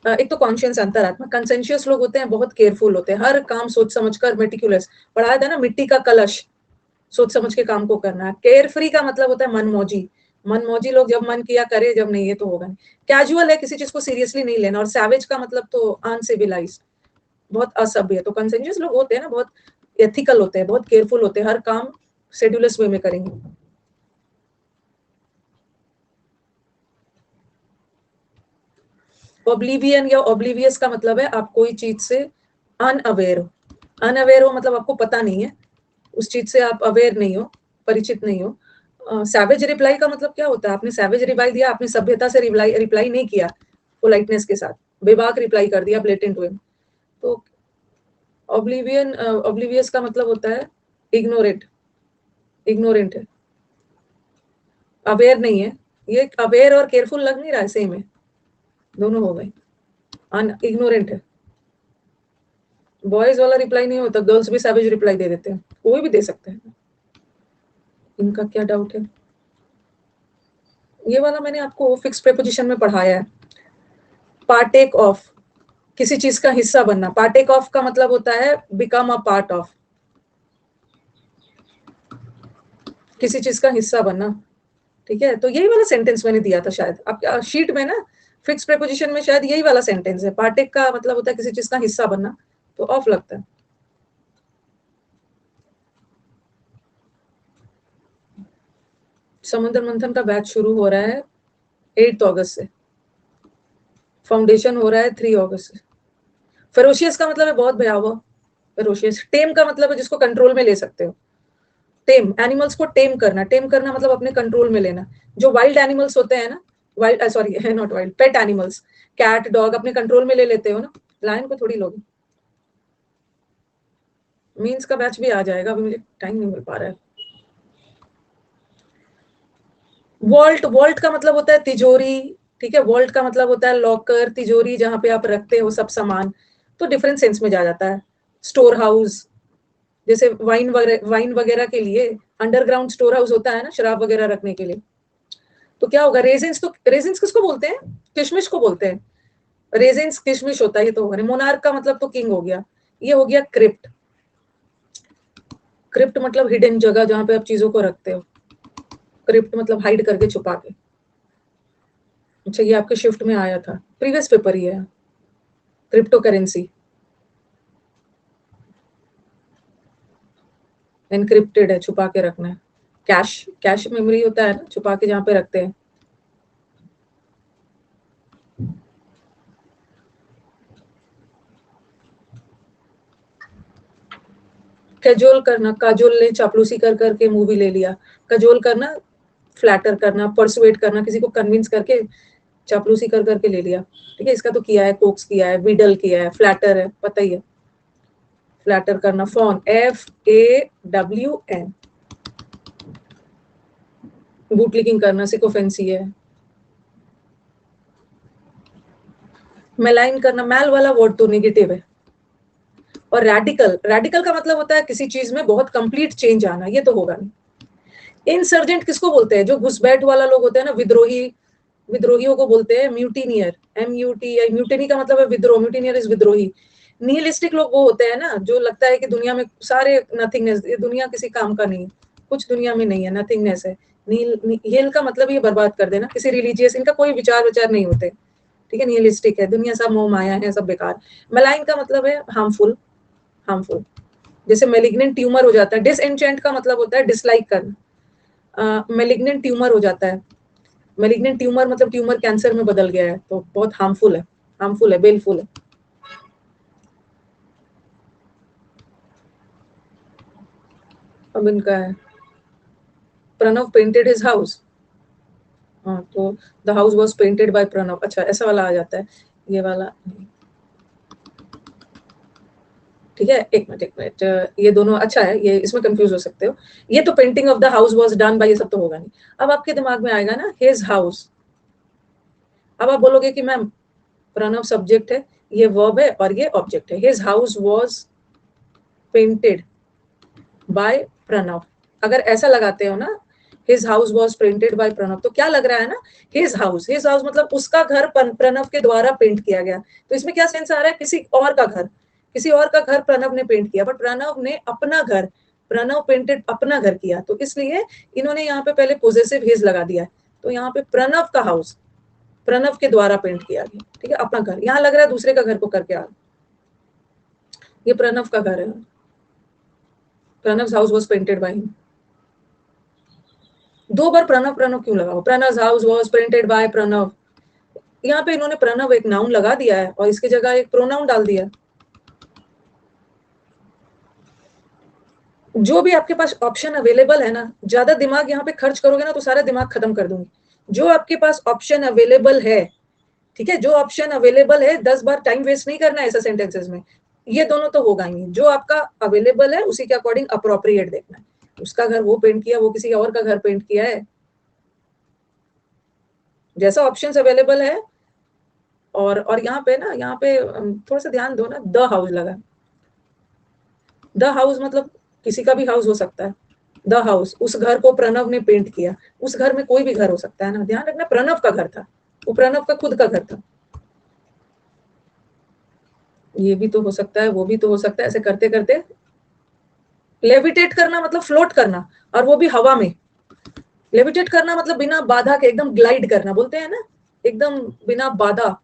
एक तो कॉन्शियस अंतरात्मा, कंसेंशियस लोग होते हैं, बहुत केयरफुल होते हैं, हर काम सोच समझकर, मेटिकुलस। पढ़ाया था ना मिट्टी का कलश, सोच समझ के काम को करना है। केयर फ्री का मतलब होता है मनमौजी, मनमौजी लोग जब मन किया करे, जब नहीं है तो होगा नहीं। कैजुअल है, किसी चीज को सीरियसली नहीं लेना। और सैवेज का मतलब तो अनसिविलाइज्ड, बहुत असभ्य। तो कंसेंशियस लोग होते हैं ना, बहुत एथिकल होते हैं, बहुत केयरफुल होते हैं, हर काम शेड्यूलस वे में करेंगे। ओब्लिवियन या ओब्लिवियस का मतलब है आप कोई चीज से अनअवेयर हो। अनअवेयर हो मतलब आपको पता नहीं है, उस चीज से आप अवेयर नहीं हो, परिचित नहीं हो। सैवेज रिप्लाई का मतलब क्या होता है? आपने सैवेज रिप्लाई दिया, आपने सभ्यता से रिप्लाई नहीं किया पोलाइटनेस के साथ, बेबाक रिप्लाई कर दिया ब्लेटेंट वे में। तो ओब्लिवियन, ओब्लिवियस का मतलब होता है इग्नोरेंट, इग्नोरेंट है, अवेयर नहीं है। ये अवेयर और केयरफुल लग नहीं रहा है, सेम है, दोनों हो गए। इग्नोरेंट है। बॉयज वाला रिप्लाई नहीं होता, गर्ल्स भी सैवेज रिप्लाई दे देते हैं, कोई भी दे सकते हैं। इनका क्या डाउट है? ये वाला मैंने आपको फिक्स प्रेपोजिशन में पढ़ाया है। पार्टेक ऑफ, किसी चीज का हिस्सा बनना। पार्टेक ऑफ का मतलब होता है बिकम अ पार्ट ऑफ, किसी चीज का हिस्सा बनना। ठीक है, तो यही वाला सेंटेंस मैंने दिया था शायद आपके शीट में ना, फिक्स प्रेपोजिशन में शायद यही वाला सेंटेंस है। पार्टेक का मतलब होता है किसी चीज का हिस्सा बनना, तो ऑफ लगता है। समुद्र मंथन का बैच शुरू हो रहा है 8 अगस्त से, फाउंडेशन हो रहा है 3 अगस्त से। फेरोशियस का मतलब है बहुत भयावह, फेरोशियस। टेम का मतलब है जिसको कंट्रोल में ले सकते हो। टेम, एनिमल्स को टेम करना। टेम करना मतलब अपने कंट्रोल में लेना। जो वाइल्ड एनिमल्स होते हैं ना, wild, sorry not wild, pet animals, cat dog अपने कंट्रोल में ले लेते हो ना, लायन को थोड़ी लोगे। मीन्स का बैच भी आ जाएगा, अभी मुझे टाइम नहीं मिल पा रहा है। वॉल्ट, वॉल्ट का मतलब होता है तिजोरी। ठीक है, वॉल्ट का मतलब होता है लॉकर, तिजोरी, जहां पे आप रखते हो सब सामान। तो डिफरेंट सेंस में जा जाता है। स्टोर हाउस, जैसे वाइन वगैरह के लिए अंडरग्राउंड स्टोर हाउस होता है ना, शराब वगैरह रखने के लिए। तो क्या होगा, रेजिन्स, तो रेजिन्स किसको बोलते हैं? किशमिश को बोलते हैं। रेजिन्स किशमिश होता है, ये तो होगा नहीं। मोनार्क का मतलब तो किंग हो गया। ये हो गया क्रिप्ट। क्रिप्ट मतलब हिडन जगह जहां पे आप चीजों को रखते हो। क्रिप्ट मतलब हाइड करके, छुपा के। अच्छा, ये आपके शिफ्ट में आया था, प्रीवियस पेपर ही है। क्रिप्टो करेंसी, एनक्रिप्टेड है, छुपा के रखना है। कैश, कैश मेमोरी होता है ना, छुपा के जहां पे रखते हैं। कैजोल करना, काजोल ने चापलूसी कर करके मूवी ले लिया। कजोल करना, फ्लैटर करना, परसुएट करना, किसी को कन्विंस करके चापलूसी कर करके ले लिया। ठीक है, इसका तो किया है, कोक्स किया है, विडल किया है, फ्लैटर है, पता ही है। फ्लैटर करना, फॉन, FAWN। बूटलिकिंग करना, सिकोफेंसी है। मेलाइन करना, मैल वाला वर्ड तो नेगेटिव है। और रेडिकल, रेडिकल का मतलब होता है किसी चीज में बहुत कंप्लीट चेंज आना, ये तो होगा नहीं। इंसर्जेंट किसको बोलते हैं? जो घुसपैठ वाला लोग होते हैं ना, विद्रोही, विद्रोहियों को बोलते हैं म्यूटिनियर, MUT। म्यूटिनी का मतलब है विद्रोह, म्यूटिनियर इज विद्रोही। निहिलिस्टिक लोग वो होते हैं ना, जो लगता है कि दुनिया में सारे नथिंगनेस, ये दुनिया किसी काम का नहीं, कुछ दुनिया में नहीं है, नथिंगनेस है। नील का मतलब ये बर्बाद कर देना, किसी रिलीजियस, इनका कोई विचार विचार नहीं होते। ठीक है, निहिलिस्टिक है, दुनिया सब मोह माया है, सब बेकार। मलाइन का मतलब है हार्मफुल, हार्मफुल। जैसे मेलिग्नेंट ट्यूमर हो जाता है। डिसएंचेंट का मतलब होता है डिसलाइक करना। मेलिग्नेंट ट्यूमर हो जाता है। मेलिग्नेंट ट्यूमर मतलब ट्यूमर कैंसर में बदल गया है, तो बहुत हार्मफुल है, हार्मफुल है, बेलफुल है। अब इनका है, प्रणव पेंटेड हिज हाउस। हाँ, तो the house was painted by Pranav. अच्छा, ऐसा वाला आ जाता है, ये वाला। ठीक है, एक मिनट, ये दोनों अच्छा है, ये इसमें कंफ्यूज हो सकते हो। ये तो painting of the house was done by, ये सब तो होगा नहीं। अब आपके दिमाग में आएगा ना हिज हाउस। अब आप बोलोगे कि मैम प्रणव सब्जेक्ट है, ये वर्ब है और ये ऑब्जेक्ट है। His house was painted by Pranav. अगर ऐसा लगाते हो ना, his house was painted by Pranav, तो क्या लग रहा है ना, his house मतलब उसका घर प्रणव के द्वारा पेंट किया गया। तो इसमें क्या सेंस आ रहा है, किसी और का घर प्रणव ने पेंट किया, बट प्रणव ने अपना घर, प्रणव पेंटेड अपना घर किया, तो इसलिए इन्होंने यहाँ पे पहले पोजेसिव हिज लगा दिया है। तो यहाँ पे प्रणव का हाउस प्रणव के द्वारा पेंट किया गया, ठीक है, अपना घर। यहाँ लग रहा है दूसरे का घर को करके आ, ये प्रणव का घर है, Pranav house was painted by him. दो बार प्रणव प्रणव क्यों लगाओ, Pranav house was painted by Pranav. यहाँ पे इन्होंने प्रणव एक नाउन लगा दिया है और इसकी जगह एक प्रोनाउन डाल दिया है। जो भी आपके पास ऑप्शन अवेलेबल है ना, ज्यादा दिमाग यहाँ पे खर्च करोगे ना तो सारा दिमाग खत्म कर दूंगी। जो आपके पास ऑप्शन अवेलेबल है, ठीक है, जो ऑप्शन अवेलेबल है, 10 बार टाइम वेस्ट नहीं करना है ऐसे सेंटेंसेस में। ये दोनों तो होगा ही, जो आपका अवेलेबल है उसी के अकॉर्डिंग अप्रोप्रिएट देखना है। उसका घर वो पेंट किया, वो किसी और का घर पेंट किया है, जैसा ऑप्शंस अवेलेबल है। और यहाँ पे ना, यहाँ पे थोड़ा सा ध्यान दो ना, द हाउस लगा। द हाउस मतलब किसी का भी हाउस हो सकता है। द हाउस, उस घर को प्रणव ने पेंट किया। उस घर में कोई भी घर हो सकता है ना, ध्यान रखना प्रणव का घर था, वो प्रणव का खुद का घर था। ये भी तो हो सकता है, वो भी तो हो सकता है, ऐसे करते करते लेविटेट करना मतलब फ्लोट करना, और वो भी हवा में। लेविटेट करना मतलब बिना बाधा के एकदम ग्लाइड करना, बोलते हैं ना, एकदम बिना बाधा,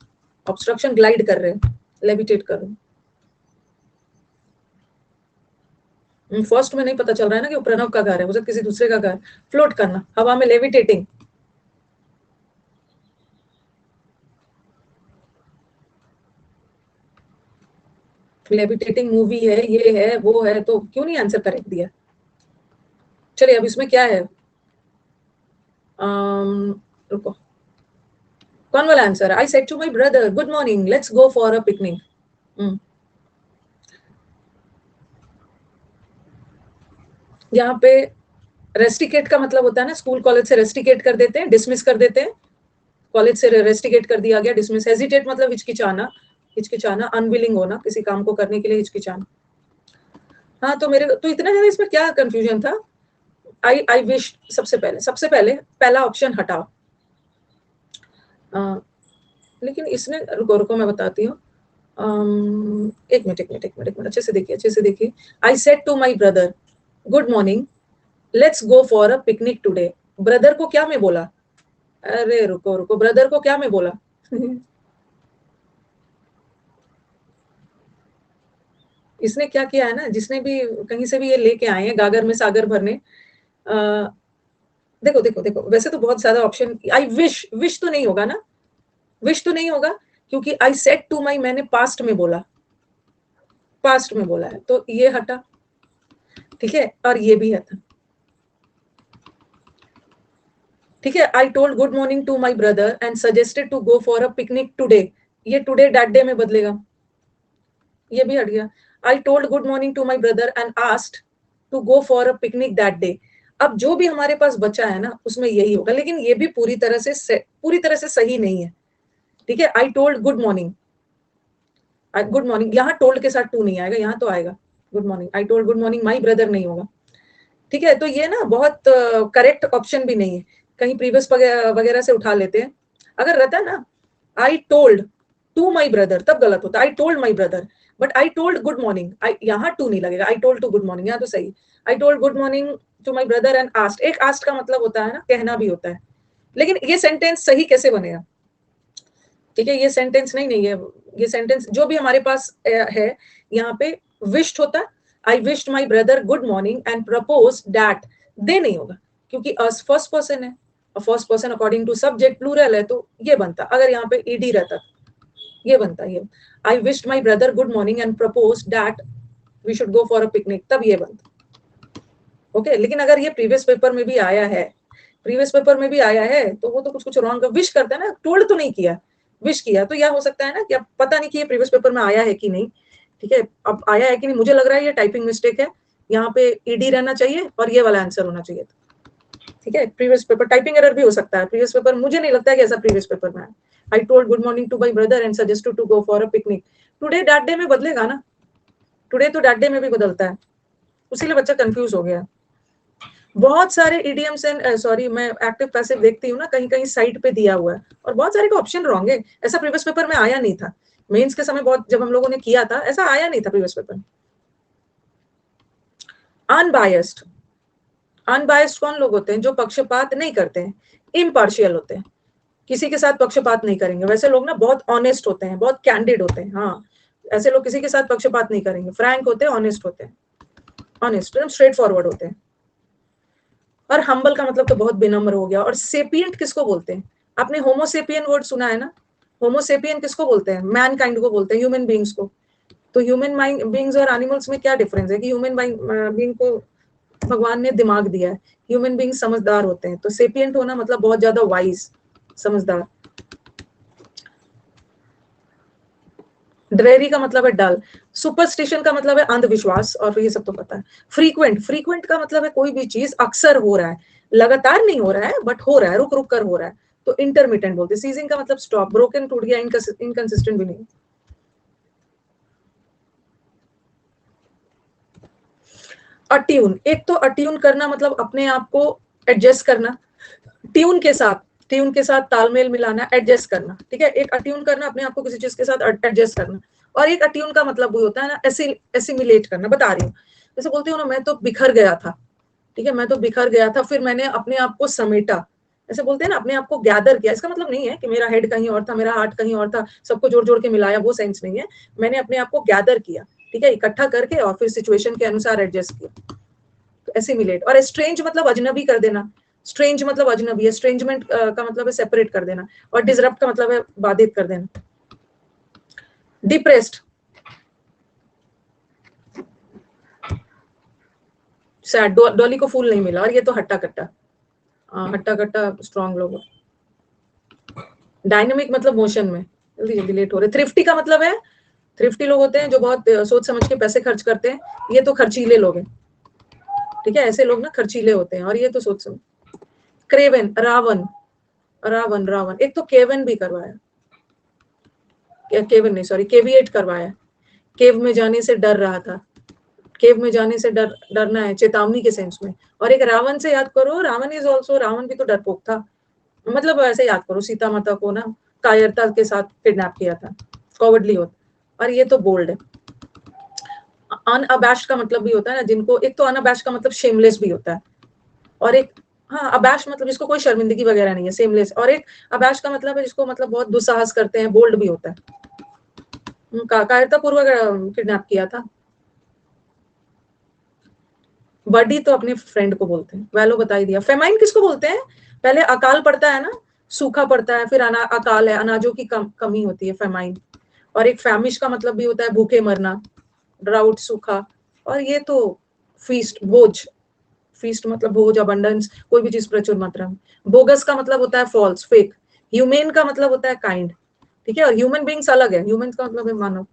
ऑब्स्ट्रक्शन, ग्लाइड कर रहे हैं, लेविटेट कर रहे हैं। फर्स्ट में नहीं पता चल रहा है ना कि वो प्रणव का घर है, वो किसी दूसरे का घर। फ्लोट करना, हवा में, लेविटेटिंग। लेविटेटिंग मूवी है, ये है, वो है, तो क्यों नहीं आंसर करेक्ट दिया। चलिए अब इसमें क्या है, रुको, कौन वाला आंसर है। I said to my brother good morning, let's go for a picnic. यहाँ पे रेस्टिकेट का मतलब होता है ना, स्कूल कॉलेज से रेस्टिकेट कर देते हैं, डिसमिस कर देते हैं। कॉलेज से रेस्टिकेट कर दिया गया, डिसमिस। हेजिटेट मतलब हिचकिचाना, हिचकिचाना, अनविलिंग होना, किसी काम को करने के लिए हिचकिचाना। हाँ, तो मेरे तो इतना ज्यादा इसमें क्या कंफ्यूजन था। आई विश, सबसे पहले पहला ऑप्शन हटाओ। लेकिन इसने, रुको रुको मैं बताती हूँ। एक मिनट, अच्छे से देखिए। I said to my brother good morning, let's go for a picnic today. Brother को क्या मैं बोला, अरे रुको रुको, ब्रदर को क्या मैं बोला इसने क्या किया है ना, जिसने भी कहीं से भी ये लेके आए हैं गागर में सागर भरने, देखो देखो देखो, वैसे तो बहुत ज्यादा ऑप्शन। आई विश, विश तो नहीं होगा ना, विश तो नहीं होगा, क्योंकि आई सेड टू माई मैंने पास्ट में बोला, पास्ट में बोला है, तो ये हटा, ठीक है, और ये भी हटा, ठीक है। I told good morning to my brother and suggested to go for a picnic today, ये टुडे दैट डे में बदलेगा, ये भी हट गया। I told good morning to my brother and asked to go for a picnic that day. अब जो भी हमारे पास बचा है ना, उसमें यही होगा, लेकिन ये भी पूरी तरह से सही नहीं है, ठीक है। I told good morning, good morning, यहाँ टोल्ड के साथ टू नहीं आएगा, यहाँ तो आएगा good morning. I told good morning my brother नहीं होगा, ठीक है। तो ये ना बहुत करेक्ट ऑप्शन भी नहीं है, कहीं प्रीवियस वगैरह से उठा लेते हैं। अगर रहता ना I told to my brother, तब गलत होता, I told my brother, but I told good morning, I यहाँ टू नहीं लगेगा, I told to good morning, यहाँ तो सही। I told good morning to my brother and asked, एक आस्क्ड का मतलब होता है ना कहना भी होता है, लेकिन ये सेंटेंस सही कैसे बनेगा, ठीक है। ये सेंटेंस नहीं है, ये सेंटेंस जो भी हमारे पास है, यहाँ पे विश्ड होता, I wished my brother good morning and propose that, they नहीं होगा, क्योंकि अस फर्स्ट पर्सन है, और first person according to subject plural है, तो ये बनता। अगर यहाँ पे ईडी रहता ये बनता, ये I wished my brother good morning and propose that we should go for a picnic, तब ये बनता, ओके। लेकिन अगर ये प्रीवियस पेपर में भी आया है, प्रीवियस पेपर में भी आया है, तो वो तो कुछ कुछ रॉन्ग, विश करता है ना, टोल्ड तो नहीं किया, विश किया, तो यह हो सकता है ना कि अब पता नहीं कि ये प्रीवियस पेपर में आया है कि नहीं, ठीक है। अब आया है कि नहीं, मुझे लग रहा है ये टाइपिंग मिस्टेक है, यहाँ पे ईडी रहना चाहिए और ये वाला आंसर होना चाहिए, ठीक है। प्रीवियस पेपर टाइपिंग एरर भी हो सकता है, प्रीवियस पेपर मुझे नहीं लगता है कि ऐसा प्रीवियस पेपर में है। I told good morning to my brother and suggested to go for a picnic, today that day में बदलेगा ना, टुडे तो दैट डे में भी बदलता है, उसीलिए बच्चा कंफ्यूज हो गया। बहुत सारे idioms एंड सॉरी मैं एक्टिव पैसिव देखती हूँ ना, कहीं कहीं साइट पे दिया हुआ है और बहुत सारे का ऑप्शन रॉन्ग है। ऐसा प्रीवियस पेपर में आया नहीं था, मेंस के समय बहुत जब हम लोगों ने किया था ऐसा आया नहीं था प्रीवियस पेपर। अनबायस्ड, अनबायस्ड कौन लोग होते हैं? जो पक्षपात नहीं करते हैं, इम्पार्शियल होते हैं, किसी के साथ पक्षपात नहीं करेंगे। वैसे लोग ना बहुत ऑनेस्ट होते हैं, बहुत कैंडिड होते हैं। हाँ, ऐसे लोग किसी के साथ पक्षपात नहीं करेंगे, फ्रैंक होते हैं, ऑनेस्ट होते हैं, ऑनेस्ट एकदम स्ट्रेट फॉरवर्ड होते हैं। और हम्बल का मतलब तो बहुत विनम्र हो गया। और सेपियंट किसको बोलते हैं? आपने होमोसेपियन वर्ड सुना है ना? होमोसेपियन किसको बोलते हैं? मैन काइंड को बोलते हैं, ह्यूमन बींग्स को। तो ह्यूमन बींग्स और एनिमल्स में क्या डिफरेंस है कि ह्यूमन बींग को भगवान ने दिमाग दिया है, ह्यूमन बींग समझदार होते हैं। तो सेपियंट होना मतलब बहुत ज्यादा वाइज, समझदार। ड्रेरी का मतलब है डल। सुपरस्टिशन का मतलब है अंधविश्वास, और ये सब तो पता है। फ्रीक्वेंट, फ्रीक्वेंट का मतलब है कोई भी चीज अक्सर हो रहा है, लगातार नहीं हो रहा है बट हो रहा है, रुक रुक कर हो रहा है, तो इंटरमिटेंट बोलते हैं। सीजिंग का मतलब स्टॉप, ब्रोकन टूट गया, इनकंसिस्टेंट भी नहीं। अट्यून, एक तो अट्यून करना मतलब अपने आप को एडजस्ट करना, ट्यून के साथ, ट्यून के साथ तालमेल मिलाना, एडजस्ट करना। ठीक है, एक अट्यून करना अपने आप को किसी चीज के साथ एडजस्ट करना। और एक अट्यून का मतलब वो होता है ना एसिमिलेट करना। बता रही हूँ, जैसे बोलती हूँ ना, मैं तो बिखर गया था। ठीक है, मैं तो बिखर गया था, फिर मैंने अपने आप को समेटा। ऐसे बोलते हैं ना, अपने आप को गैदर किया। इसका मतलब नहीं है कि मेरा हेड कहीं और था, मेरा हार्ट कहीं और था, सबको जोड़ जोड़ के मिलाया, वो सेंस नहीं है। मैंने अपने आप को गैदर किया, ठीक है, इकट्ठा करके, और फिर सिचुएशन के अनुसार एडजस्ट किया। तो एसिमिलेट। और स्ट्रेंज मतलब अजनबी कर देना। स्ट्रेंज मतलब अजनबी, स्ट्रेंजमेंट का मतलब है सेपरेट कर देना, और डिसरप्ट का मतलब है बाधित कर देना। डिप्रेस्ड, सैड, डॉली को फूल नहीं मिला, और ये तो हट्टा कट्टा, हट्टा कट्टा स्ट्रॉन्ग लोग। डायनेमिक मतलब मोशन में, जल्दी जल्दी लेट हो रहे। थ्रिफ्टी का मतलब है, थ्रिफ्टी लोग होते हैं जो बहुत सोच समझ के पैसे खर्च करते हैं, ये तो खर्चीले लोग हैं। ठीक है, ऐसे लोग ना खर्चीले होते हैं, और ये तो सोच समझ। क्रेवन, रावण, रावण, रावण। एक तो केवन भी करवाया, केवन नहीं सॉरी, केविएट करवाया। केव में जाने से डर रहा था, केव में जाने से डरना है चेतावनी के सेंस में। और एक रावण से याद करो, रावण इज ऑल्सो, रावण भी तो डरपोक था। मतलब ऐसे याद करो, सीता माता को ना कायरता के साथ किडनैप किया था, कॉवर्डली होता। और ये तो बोल्ड है। अनअबैश्ड का मतलब भी होता है ना जिनको, एक तो अनअबैश्ड का मतलब शेमलेस भी होता है, और एक, हाँ, अबैश मतलब जिसको कोई शर्मिंदगी वगैरह नहीं है, सेमलेस। और एक अबैश का मतलब है जिसको मतलब बहुत दुस्साहस करते हैं, बोल्ड भी होता है। कायरता पूर्वक किडनैप किया था। बडी तो अपने फ्रेंड को बोलते हैं, वैलो बता ही दिया। फेमाइन किसको बोलते हैं? पहले अकाल पड़ता है ना, सूखा पड़ता है, फिर अकाल है, अनाजों की कमी होती है, फेमाइन। और एक फैमिश का मतलब भी होता है भूखे मरना, ड्राउट, सूखा। और ये तो फीस्ट, भोज, फीस्ट मतलब भोज, अबंडेंस, कोई भी चीज प्रचुर मात्रा में। बोगस का मतलब होता है फॉल्स, फेक। ह्यूमेन का मतलब होता है काइंड। ठीक है, और ह्यूमन बींग्स अलग है, ह्यूमन का मतलब है मानव।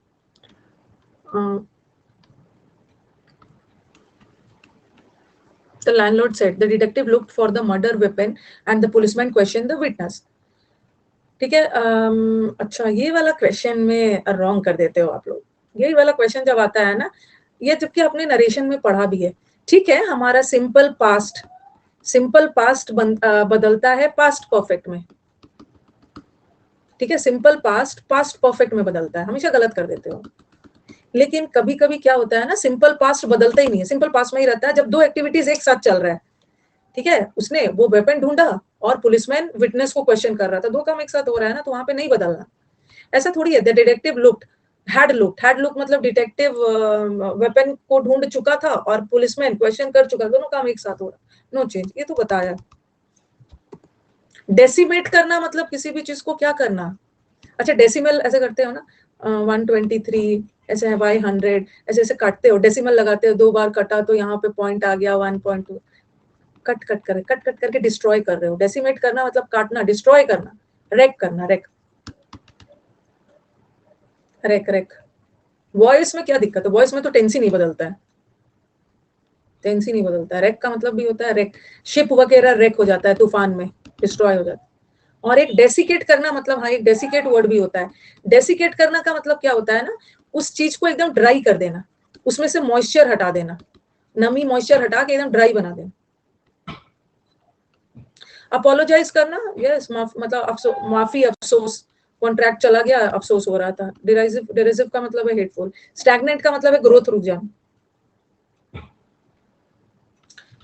The landlord said the detective looked for the murder weapon and the policeman questioned the witness. ठीक है, अच्छा, ये वाला क्वेश्चन में रॉन्ग कर देते हो आप लोग। यही वाला क्वेश्चन जब आता है ना, ये जबकि आपने नरेशन में पढ़ा भी है। ठीक है, हमारा सिंपल पास्ट, सिंपल पास्ट बदलता है पास्ट परफेक्ट में। ठीक है, सिंपल पास्ट पास्ट परफेक्ट में बदलता है, हमेशा गलत कर देते हो। लेकिन कभी कभी क्या होता है ना, सिंपल पास्ट बदलता ही नहीं है, सिंपल पास्ट में ही रहता है जब दो एक्टिविटीज एक साथ चल रहा है। ठीक है, उसने वो वेपन ढूंढा और पुलिसमैन विटनेस को क्वेश्चन कर रहा था, दो काम एक साथ हो रहा है ना, तो वहां पे नहीं बदलना। ऐसा थोड़ी है। The detective looked, had look मतलब डिटेक्टिव वेपन को ढूंढ चुका था और पुलिसमैन क्वेश्चन कर चुका, दोनों काम एक साथ हो रहा, नो चेंज, ये तो बताया। डेसिमेट करना मतलब किसी भी चीज को क्या करना। अच्छा, डेसिमल ऐसे करते हो ना, 123 ऐसे है, बाई 100 ऐसे ऐसे काटते हो, डेसिमल लगाते हो, 2 बार कटा तो यहाँ पे पॉइंट आ गया 1.2, कट कट करके डिस्ट्रॉय कर रहे हो। डेसिमेट करना मतलब काटना, डिस्ट्रॉय करना, रेक करना, रेक, रेक, रेक। वॉइस में क्या दिक्कत है? वॉइस में तो टेंस ही नहीं बदलता है, टेंस ही नहीं बदलता है। रेक का मतलब भी होता है रेक, शिप वगैरह रेक हो जाता है तूफान में, डिस्ट्रॉय हो जाता है। और एक डेसिकेट करना मतलब, हाँ, एक डेसिकेट वर्ड भी होता है। डेसिकेट करना का मतलब क्या होता है ना, उस चीज को एकदम ड्राई कर देना, उसमें से मॉइस्चर हटा देना, नमी मॉइस्चर हटा के एकदम ड्राई बना देना। अपोलोजाइज करना, यस, मतलब माफी, अफसोस, कॉन्ट्रैक्ट चला गया, अफसोस हो रहा था। डिराइसिव का मतलब है हेटफुल। स्टैग्नेंट का मतलब है ग्रोथ रुक जाना।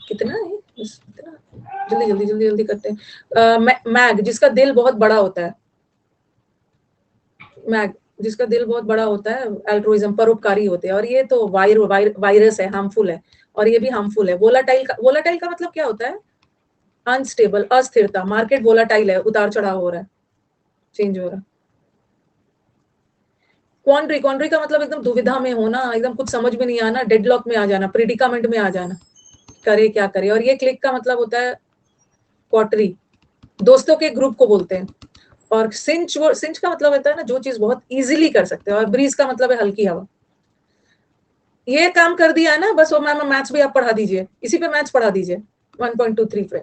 कितना है बस, इतना जल्दी जल्दी जल्दी जल्दी करते हैं। मैग, जिसका दिल बहुत बड़ा होता है। मैग, जिसका दिल बहुत बड़ा होता है, अल्ट्रुइज्म, परोपकारी होते हैं। और ये तो वायरस है, हार्मफुल है, और ये भी हार्मफुल है। वोलाटाइल का मतलब क्या होता है? अनस्टेबल, अस्थिरता। मार्केट वोलाटाइल है, उतार चढ़ाव हो रहा है, चेंज हो रहा है। क्वांड्री का मतलब एकदम दुविधा में होना, एकदम कुछ समझ में नहीं आना, डेडलॉक में आ जाना, प्रिडिकामेंट में आ जाना, करे क्या करे। और ये क्लिक का मतलब होता है क्वार्टरी, दोस्तों के ग्रुप को बोलते हैं। और सिंच का मतलब होता है ना, जो चीज बहुत इजीली कर सकते हैं। और ब्रीज का मतलब है हल्की हवा। ये काम कर दिया है ना, बस वो मैम मैथ्स भी आप पढ़ा दीजिए, इसी पे मैथ्स पढ़ा दीजिए 1.23 पे।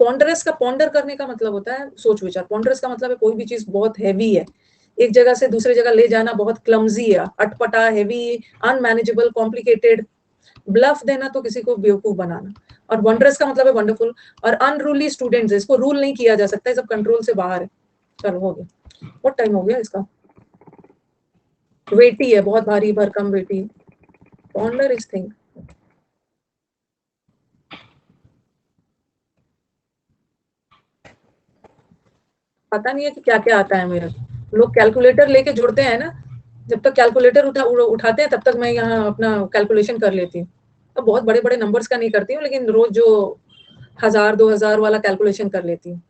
पॉन्डरस का, पॉन्डर करने का मतलब होता है सोच विचार। पॉन्डरस का मतलब है कोई भी चीज बहुत हैवी है, एक जगह से दूसरी जगह ले जाना बहुत क्लमजी है, अटपटा, हैवी, अनमैनेजेबल, कॉम्प्लिकेटेड। ब्लफ देना तो किसी को बेवकूफ बनाना। और वंडरस का मतलब है वंडरफुल। और अनरूली स्टूडेंट्स, इसको रूल नहीं किया जा सकता है, सब कंट्रोल से बाहर है। चलो हो गया, बहुत टाइम हो गया इसका। वेटी है, बहुत भारी भरकम वेटी। Ponder is thing. पता नहीं है कि क्या क्या आता है मेरा। लोग कैलकुलेटर लेके जुड़ते हैं ना, जब तक कैलकुलेटर उठाते हैं तब तक मैं यहाँ अपना कैलकुलेशन कर लेती हूँ। अब बहुत बड़े बड़े नंबर्स का नहीं करती हूँ, लेकिन रोज जो 1000 2000 वाला कैलकुलेशन कर लेती हूँ।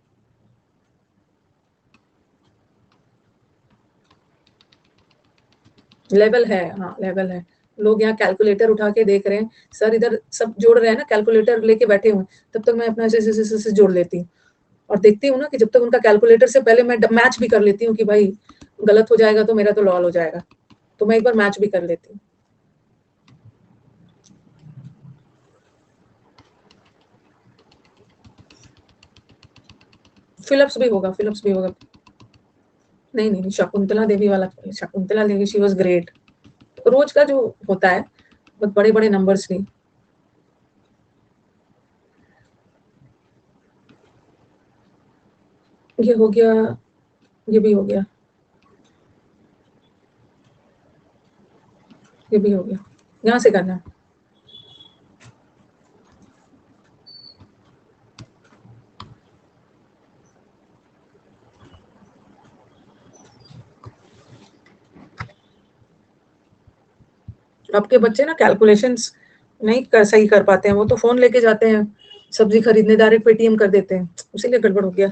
लेवल है, हाँ लेवल है। लोग यहाँ कैलकुलेटर उठा के देख रहे हैं, सर इधर सब जोड़ रहे हैं ना, कैलकुलेटर लेके बैठे हुए, तब तक मैं अपना ऐसे जोड़ लेती हूँ। और देखती हूँ ना कि जब तक उनका कैलकुलेटर से पहले मैं मैच भी कर लेती हूँ कि भाई गलत हो जाएगा तो मेरा तो लॉल हो जाएगा, तो मैं एक बार मैच भी कर लेती हूँ। फिलिप्स भी होगा, फिलिप्स भी होगा। नहीं नहीं, शकुंतला देवी वाला, Shakuntala Devi she was great. रोज का जो होता है, बहुत बड़े बड़े नंबर्स नहीं। ये हो गया, ये भी हो गया, ये भी हो गया। यहाँ से करना है। आपके बच्चे ना कैलकुलेशंस नहीं सही कर पाते हैं, वो तो फोन लेके जाते हैं सब्जी खरीदने, डायरेक्ट पेटीएम कर देते हैं, इसीलिए गड़बड़ हो गया।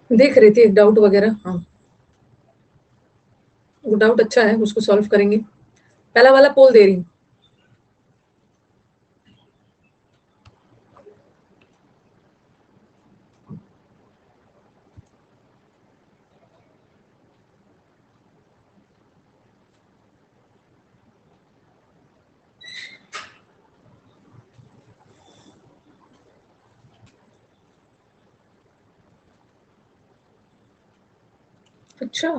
देख रही थी एक डाउट वगैरह। हाँ, वो डाउट अच्छा है, उसको सॉल्व करेंगे। पहला वाला पोल दे रही हूँ। अच्छा,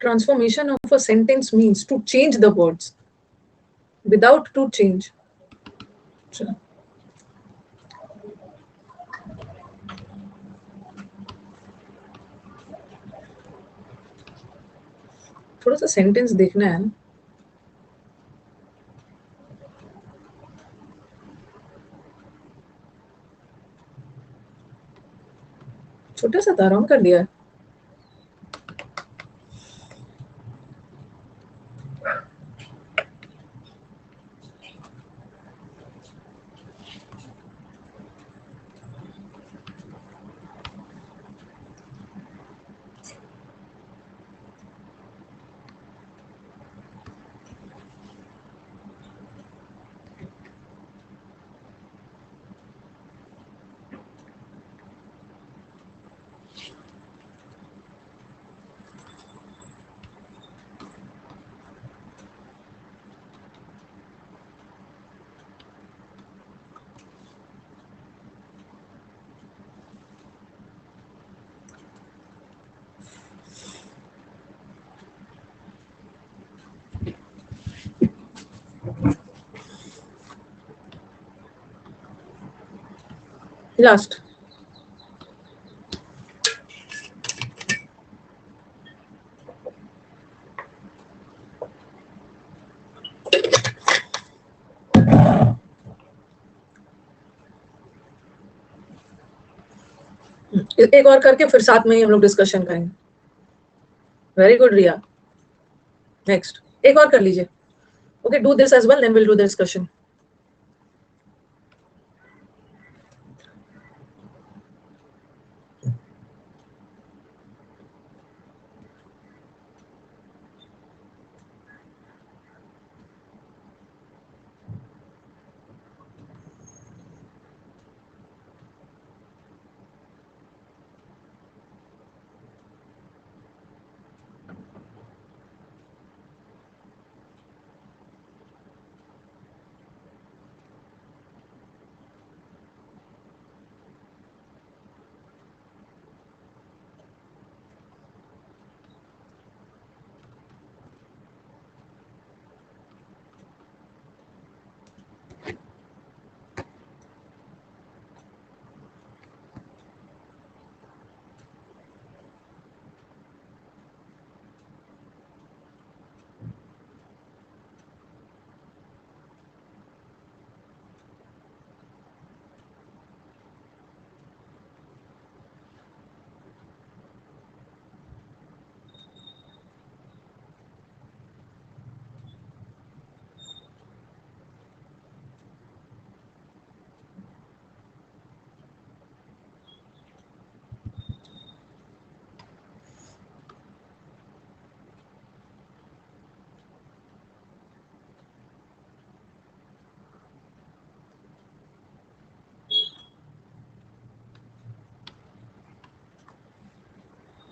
transformation of a sentence means to change the words without to change. अच्छा, थोड़ा सा सेंटेंस देखना है ना। छोटा सा था, रॉन्ग कर दिया है। लास्ट। एक और करके फिर साथ में ही हम लोग डिस्कशन करेंगे। वेरी गुड रिया। नेक्स्ट एक और कर लीजिए। Okay, do this as well, then will do the discussion.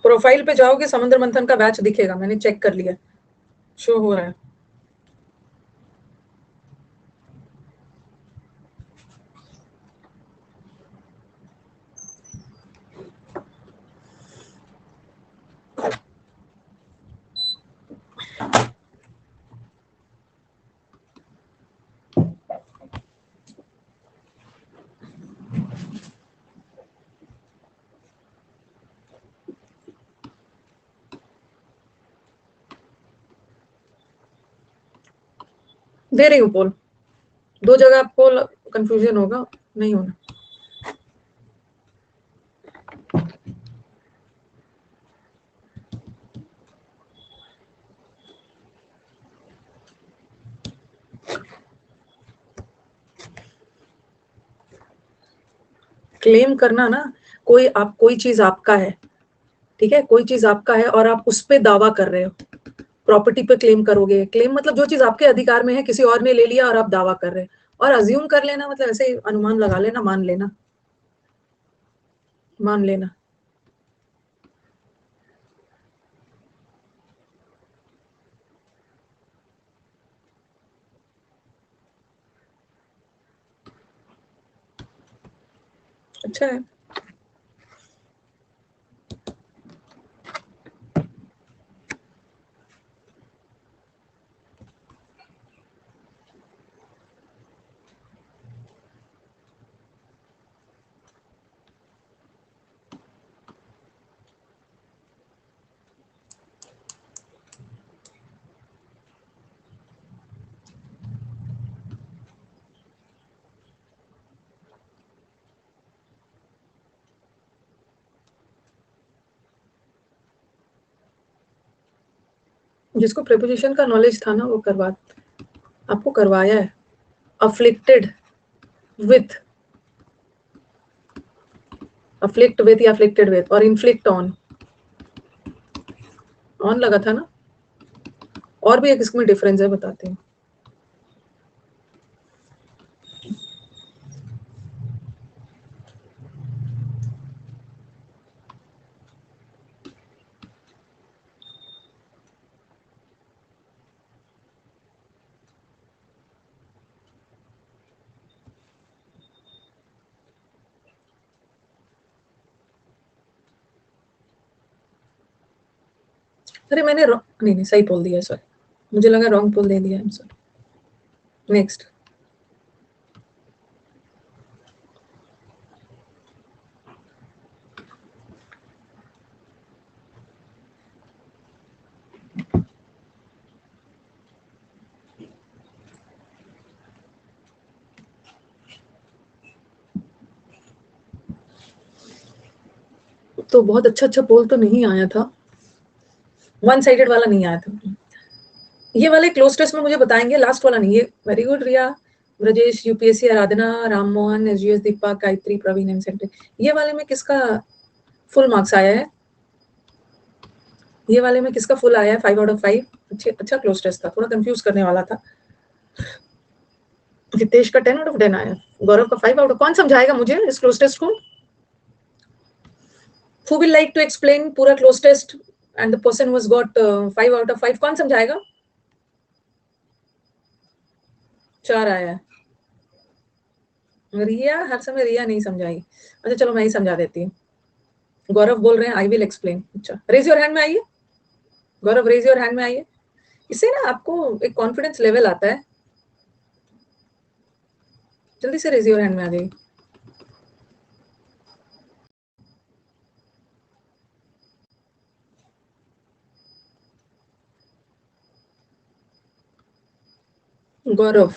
Profile पे जाओगे, समुद्र मंथन का बैच दिखेगा, मैंने चेक कर लिया, शो हो रहा है। दे रही हूँ पोल। दो जगह आपको कंफ्यूजन होगा, नहीं होना। क्लेम करना ना, कोई चीज आपका है, ठीक है, कोई चीज आपका है और आप उस पे दावा कर रहे हो, प्रॉपर्टी पे क्लेम करोगे, क्लेम मतलब जो चीज आपके अधिकार में है किसी और ने ले लिया और आप दावा कर रहे हैं, और अज्यूम कर लेना मतलब ऐसे ही अनुमान लगा लेना, मान लेना, मान लेना। अच्छा है। जिसको प्रेपोजिशन का नॉलेज था ना वो करवा, आपको करवाया है। अफ्लिक्टेड विथ, अफ्लिक्ट विथ या अफ्लिक्टेड विथ, और इन्फ्लिक्ट ऑन, ऑन लगा था ना। और भी एक इसमें डिफरेंस है, बताते हैं। अरे मैंने नहीं नहीं सही बोल दिया, सॉरी, मुझे लगा रॉन्ग बोल दे दिया, सॉरी। नेक्स्ट। तो बहुत अच्छा अच्छा पोल तो नहीं आया था, वन साइडेड वाला नहीं आया था। ये वाले क्लोज टेस्ट में मुझे बताएंगे, लास्ट वाला नहीं। ये वेरी गुड रिया, ब्रजेश, यूपीएससी, आराधना, राम मोहन, एसजीएस, दीपा, गायत्री, प्रवीण, एमसेंट, ये वाले में किसका फुल मार्क्स आया है? ये वाले में किसका फुल आया है? 5 आउट ऑफ 5। अच्छा क्लोज टेस्ट था, थोड़ा कंफ्यूज करने वाला था। रितेश का 10 आउट ऑफ 10 आया, गौरव का 5 आउट ऑफ। कौन समझाएगा मुझे इस क्लोज टेस्ट को? Who will like to explain पूरा cloze test and the person who has got 5 out of 5? कौन समझाएगा? 4 आया है। रिया, हर समय रिया नहीं समझाई। अच्छा चलो मैं ही समझा देती हूँ। गौरव बोल रहे हैं आई विल एक्सप्लेन। अच्छा रेज योर हैंड में आइए, गौरव रेज योर हैंड में आइए। इससे ना आपको एक कॉन्फिडेंस लेवल आता है। जल्दी से रेज योर हैंड में आ जाइए। गौरव,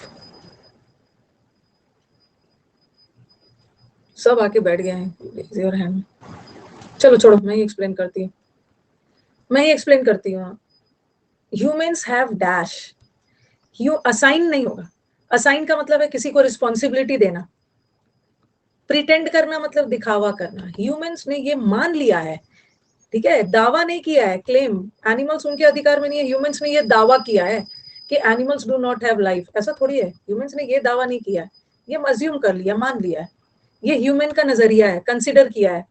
सब आके बैठ गए हैं रेज योर हैंड। चलो छोड़ो, मैं ही एक्सप्लेन करती हूँ, मैं ही एक्सप्लेन करती हूँ। Humans have dash, you assign नहीं होगा। असाइन का मतलब है किसी को रिस्पॉन्सिबिलिटी देना, प्रिटेंड करना मतलब दिखावा करना। ह्यूमंस ने ये मान लिया है, ठीक है, दावा नहीं किया है, क्लेम। एनिमल्स उनके अधिकार में नहीं है, ह्यूमंस ने ये दावा किया है कि animals do not have life. ऐसा थोड़ी है, ह्यूमंस ने ये दावा नहीं किया है, ये अज्यूम कर लिया, मान लिया है। ये ह्यूमन का नजरिया है, कंसिडर किया है,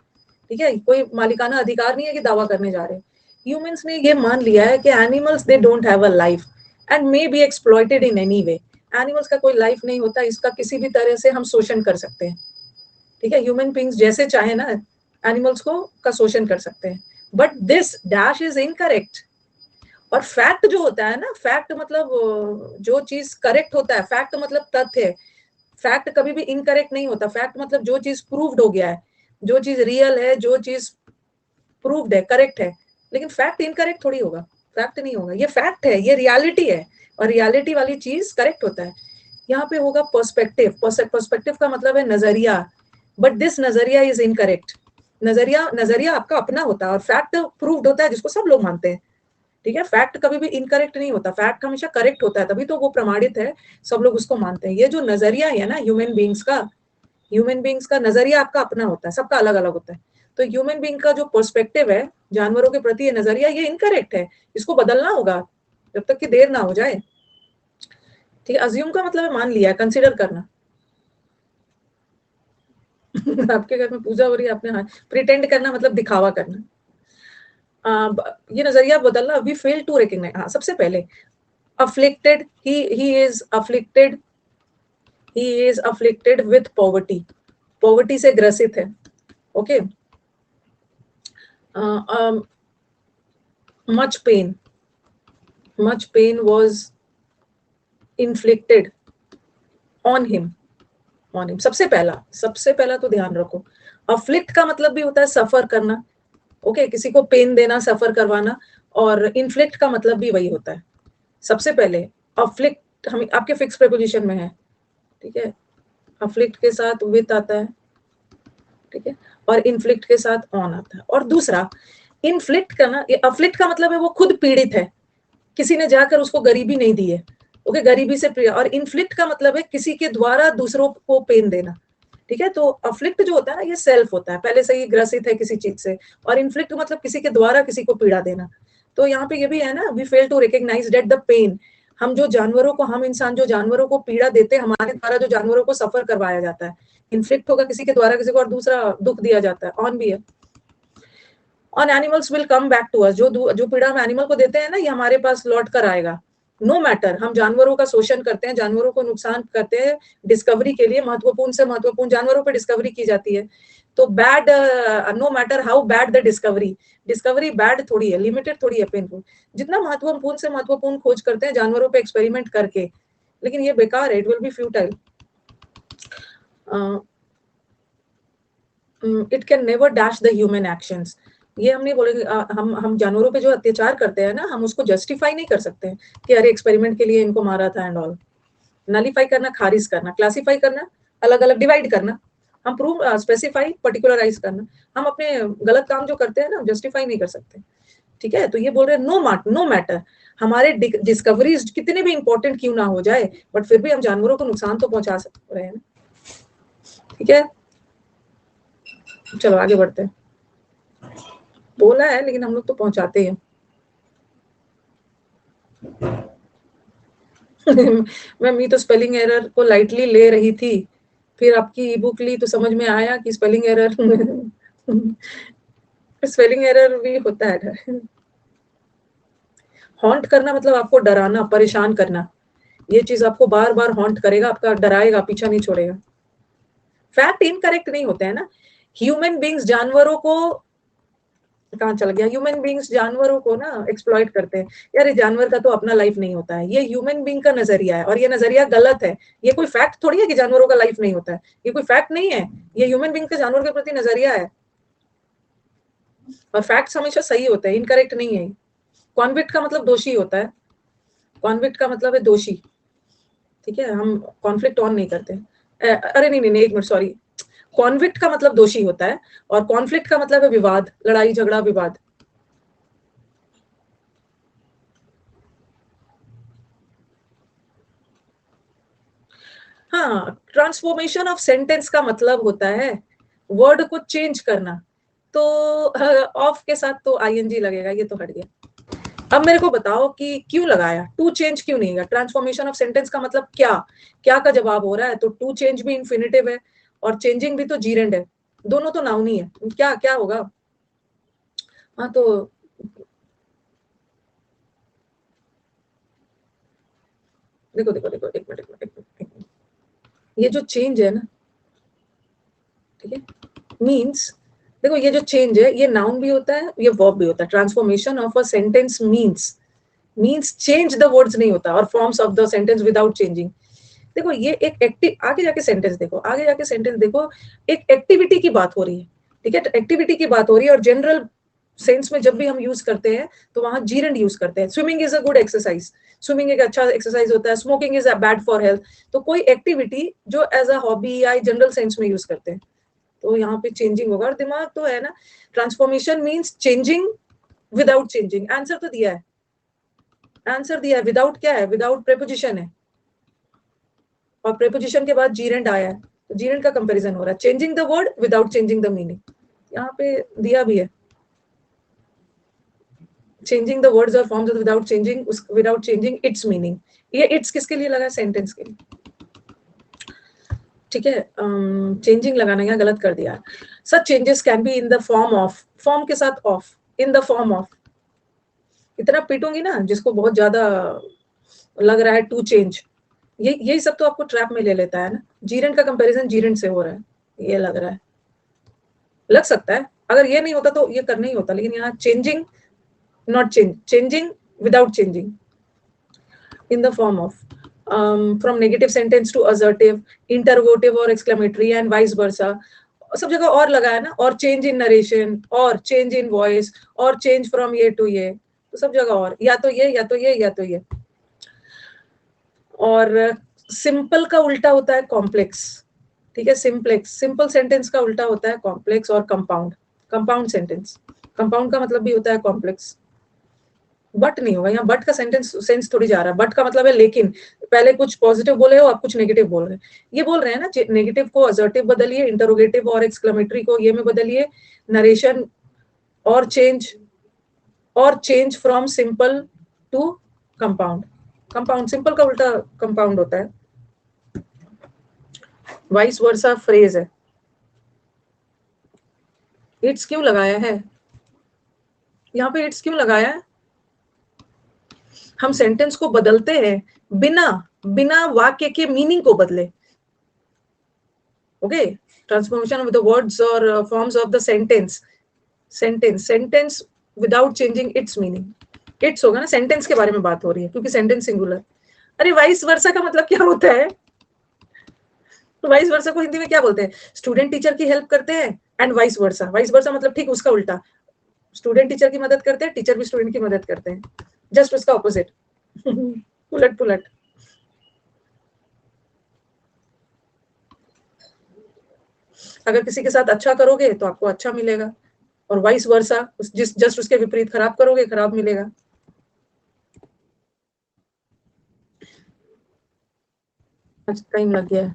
ठीक है, कोई मालिकाना अधिकार नहीं है कि दावा करने जा रहे हैं। ह्यूमंस ने ये मान लिया है कि animals they don't have a life and may be exploited in any way. Animals का कोई लाइफ नहीं होता, इसका किसी भी तरह से हम शोषण कर सकते हैं, ठीक है। ह्यूमन बींग्स जैसे चाहे ना एनिमल्स को का शोषण कर सकते हैं, but this dash is incorrect. और फैक्ट जो होता है ना, फैक्ट मतलब जो चीज करेक्ट होता है, फैक्ट मतलब तथ्य है। फैक्ट कभी भी इनकरेक्ट नहीं होता। फैक्ट मतलब जो चीज प्रूव्ड हो गया है, जो चीज रियल है, जो चीज प्रूव्ड है, करेक्ट है। लेकिन फैक्ट इनकरेक्ट थोड़ी होगा, फैक्ट नहीं होगा, ये फैक्ट है, ये रियलिटी है, और रियलिटी वाली चीज करेक्ट होता है। यहाँ पे होगा पर्सपेक्टिव। पर्सपेक्टिव का मतलब है नजरिया, बट दिस नजरिया इज इनकरेक्ट। नजरिया नजरिया आपका अपना होता है, और फैक्ट प्रूव्ड होता है जिसको सब लोग मानते हैं, ठीक है। फैक्ट कभी भी इनकरेक्ट नहीं होता, फैक्ट हमेशा करेक्ट होता है, तभी तो वो प्रमाणित है, सब लोग उसको मानते हैं। ये जो नजरिया है ना ह्यूमन बींग्स का, ह्यूमन बींग्स का नजरिया आपका अपना होता है, सबका अलग अलग होता है। तो ह्यूमन बीइंग का जो पर्सपेक्टिव है जानवरों के प्रति, ये नजरिया, ये इनकरेक्ट है, इसको बदलना होगा जब तक कि देर ना हो जाए। ठीक है, अज्यूम का मतलब है मान लिया, कंसिडर करना। आपके घर में पूजा हो रही है, आपने हाँ, प्रिटेंड करना मतलब दिखावा करना। ये नजरिया बदलना। वी फेल टू रिकॉग्नाइज, हाँ सबसे पहले afflicted, he is afflicted with poverty, poverty से ग्रसित है। Okay, much pain was inflicted on him। सबसे पहला तो ध्यान रखो, अफ्लिक्ट का मतलब भी होता है सफर करना। ओके, किसी को पेन देना, सफर करवाना, और इन्फ्लिक्ट का मतलब भी वही होता है। सबसे पहले अफ्लिक्ट हम आपके फिक्स प्रीपोजिशन में है, ठीक है, अफ्लिक्ट के साथ विथ आता है, ठीक है, और इन्फ्लिक्ट के साथ ऑन आता है। और दूसरा इन्फ्लिक्ट करना, ये अफ्लिक्ट का मतलब है वो खुद पीड़ित है, किसी ने जाकर उसको गरीबी नहीं दी है, ओके, गरीबी से पीड़ा। और इन्फ्लिक्ट का मतलब है किसी के द्वारा दूसरों को पेन देना, ठीक है। तो अफ्लिक्ट जो होता है ना, ये सेल्फ होता है, पहले से ही ग्रसित है किसी चीज से, और इन्फ्लिक्ट मतलब किसी के द्वारा किसी को पीड़ा देना। तो यहाँ पे ये भी है ना, we fail to recognise that the pain, हम जो जानवरों को, हम इंसान जो जानवरों को पीड़ा देते हैं, हमारे द्वारा जो जानवरों को सफर करवाया जाता है, इन्फ्लिक्ट होगा किसी के द्वारा किसी को, और दूसरा दुख दिया जाता है, ऑन भी है। On animals will come back to us, जो पीड़ा हम एनिमल को देते हैं ना, ये हमारे पास लौट कर आएगा। नो मैटर, हम जानवरों का शोषण करते हैं, जानवरों को नुकसान करते हैं डिस्कवरी के लिए, महत्वपूर्ण से महत्वपूर्ण जानवरों पर डिस्कवरी की जाती है। तो bad, no matter how bad the discovery bad थोड़ी है, लिमिटेड थोड़ी है, पेनफुल। जितना महत्वपूर्ण से महत्वपूर्ण खोज करते हैं जानवरों पे एक्सपेरिमेंट करके, लेकिन ये बेकार है, it will be futile. It can never dash the human actions. ये हम नहीं बोलेंगे, हम जानवरों पे जो अत्याचार करते हैं ना, हम उसको जस्टिफाई नहीं कर सकते कि अरे एक्सपेरिमेंट के लिए इनको मारा था एंड ऑल। नलीफाई करना, खारिज करना, क्लासिफाई करना, अलग अलग डिवाइड करना, हम प्रूव, स्पेसिफाई, पर्टिकुलराइज करना। हम अपने गलत काम जो करते हैं ना, जस्टिफाई नहीं कर सकते, ठीक है। तो ये बोल रहे हैं नो मैटर, हमारे डिस्कवरीज कितने भी इंपॉर्टेंट क्यों ना हो जाए, बट फिर भी हम जानवरों को नुकसान तो पहुंचा रहे हैं ना, ठीक है। चलो आगे बढ़ते हैं। बोला है लेकिन हम लोग तो पहुंचाते हैं। मैं तो स्पेलिंग एरर को लाइटली ले रही थी, फिर आपकी ई बुक ली तो समझ में आया कि स्पेलिंग एरर स्पेलिंग एरर भी होता है। हॉन्ट करना मतलब आपको डराना, परेशान करना, ये चीज आपको बार बार हॉन्ट करेगा, आपका डराएगा, पीछा नहीं छोड़ेगा। फैक्ट इनकरेक्ट नहीं होते हैं ना, ह्यूमन बींग्स जानवरों को, कहाँ चल गया, ह्यूमन बींग्स जानवरों को ना एक्सप्लॉइट करते हैं। यार ये जानवर का तो अपना लाइफ नहीं होता है, ये ह्यूमन बींग का नजरिया है, और ये नजरिया गलत है। ये कोई फैक्ट थोड़ी है कि जानवरों का लाइफ नहीं होता है, ये कोई फैक्ट नहीं है, ये ह्यूमन बींग का जानवर के प्रति नजरिया है। और फैक्ट्स हमेशा सही होते हैं, इनकरेक्ट नहीं है। कॉन्विक्ट का मतलब दोषी होता है, कॉन्विक्ट का मतलब है दोषी, ठीक है। हम कॉन्फ्लिक्ट ऑन नहीं करते। अरे नहीं नहीं नहीं, एक मिनट, सॉरी, कॉन्विक्ट का मतलब दोषी होता है, और कॉन्फ्लिक्ट का मतलब है विवाद, लड़ाई झगड़ा, विवाद। हाँ, ट्रांसफॉर्मेशन ऑफ सेंटेंस का मतलब होता है वर्ड को चेंज करना। तो ऑफ के साथ तो आईएनजी लगेगा, ये तो हट गया। अब मेरे को बताओ कि क्यों लगाया, टू चेंज क्यों नहीं है? ट्रांसफॉर्मेशन ऑफ सेंटेंस का मतलब क्या, क्या का जवाब हो रहा है? तो टू चेंज भी इंफिनिटिव है, और चेंजिंग भी तो जीरेंड है, दोनों तो नाउन ही है, क्या क्या होगा? हाँ तो देखो देखो देखो, एक मिनट एक मिनट एक मिनट एक मिनट, ये जो चेंज है ना, ठीक है, मीन्स, देखो ये जो चेंज है, ये नाउन भी होता है, ये वर्ब भी होता है। Transformation of a sentence means change the words नहीं होता, और forms of the sentence without changing. देखो ये एक एक्टिव, आगे जाके सेंटेंस देखो, आगे जाके सेंटेंस देखो, एक एक्टिविटी की बात हो रही है, ठीक है, एक्टिविटी की बात हो रही है। और जनरल सेंस में जब भी हम यूज करते हैं तो वहां जीरेंड यूज करते हैं। Swimming is a good exercise, swimming एक अच्छा एक्सरसाइज होता है। Smoking is bad for health. तो कोई एक्टिविटी जो एज अ हॉबी या जनरल सेंस में यूज करते हैं, तो यहाँ पे चेंजिंग होगा। और दिमाग तो है ना, transformation means changing without changing. Answer तो दिया है, आंसर दिया है। विदाउट क्या है? विदाउट प्रेपोजिशन है, और प्रेपोजिशन के बाद जीरेंड आया है, तो जीरेंड का कंपैरिजन हो रहा है। Changing the word without changing the meaning. यहाँ पे दिया भी है, चेंजिंग द वर्ड्स और forms without changing its meaning. ये इट्स किसके लिए लगा? सेंटेंस के लिए, ठीक है। चेंजिंग लगाना यहाँ गलत कर दिया। Such changes can be in the form of, form के साथ of, in the form of. इतना पीटूंगी ना जिसको बहुत ज्यादा लग रहा है टू चेंज, यही सब तो आपको ट्रैप में ले लेता है ना। जीरेंट का कंपैरिजन जीरेंट से हो रहा है, ये लग रहा है, लग सकता है। अगर ये नहीं होता तो ये करना ही होता, लेकिन यहाँ changing not changing without changing in the form of from negative sentence to assertive, interrogative or exclamatory and vice versa। सब जगह और लगा है ना, और चेंज इन नरेशन, और चेंज इन वॉइस, और चेंज फ्रॉम ये टू ये, तो सब जगह और, या तो ये या तो ये या तो ये। और सिंपल का उल्टा होता है कॉम्प्लेक्स, ठीक है। सिंपल सेंटेंस का उल्टा होता है कॉम्प्लेक्स और कंपाउंड। कंपाउंड सेंटेंस, कंपाउंड का मतलब भी होता है कॉम्प्लेक्स। बट नहीं होगा यहाँ, बट का सेंस थोड़ी जा रहा है। बट का मतलब है लेकिन, पहले कुछ पॉजिटिव बोले हो, आप कुछ नेगेटिव बोल रहे हैं। ये बोल रहे हैं ना, नेगेटिव को असर्टिव बदलिए, इंटरोगेटिव और एक्सक्लेमेटरी को ये में बदलिए, नरेशन और change from simple to compound. Compound, simple का उल्टा कंपाउंड होता है। वाइस वर्सा फ्रेज है। इट्स क्यों लगाया है यहाँ पे? इट्स क्यों लगाया है? हम सेंटेंस को बदलते हैं बिना वाक्य के मीनिंग को बदले। Okay, transformation of the words और forms of the sentence without changing its meaning. Its होगा ना, सेंटेंस के बारे में बात हो रही है क्योंकि सेंटेंस सिंगुलर। अरे वाइस वर्सा का मतलब क्या होता है? तो वाइस वर्सा को हिंदी में क्या बोलते हैं? स्टूडेंट टीचर की हेल्प करते हैं and vice versa. Vice versa मतलब ठीक उसका उल्टा, स्टूडेंट टीचर की मदद करते हैं, टीचर भी स्टूडेंट की मदद करते हैं, जस्ट उसका ऑपोजिट। उलट। अगर किसी के साथ अच्छा करोगे तो आपको अच्छा मिलेगा, और वाइस वर्सा, जस्ट उसके विपरीत खराब करोगे, खराब मिलेगा। अच्छा, टाइम लग गया है।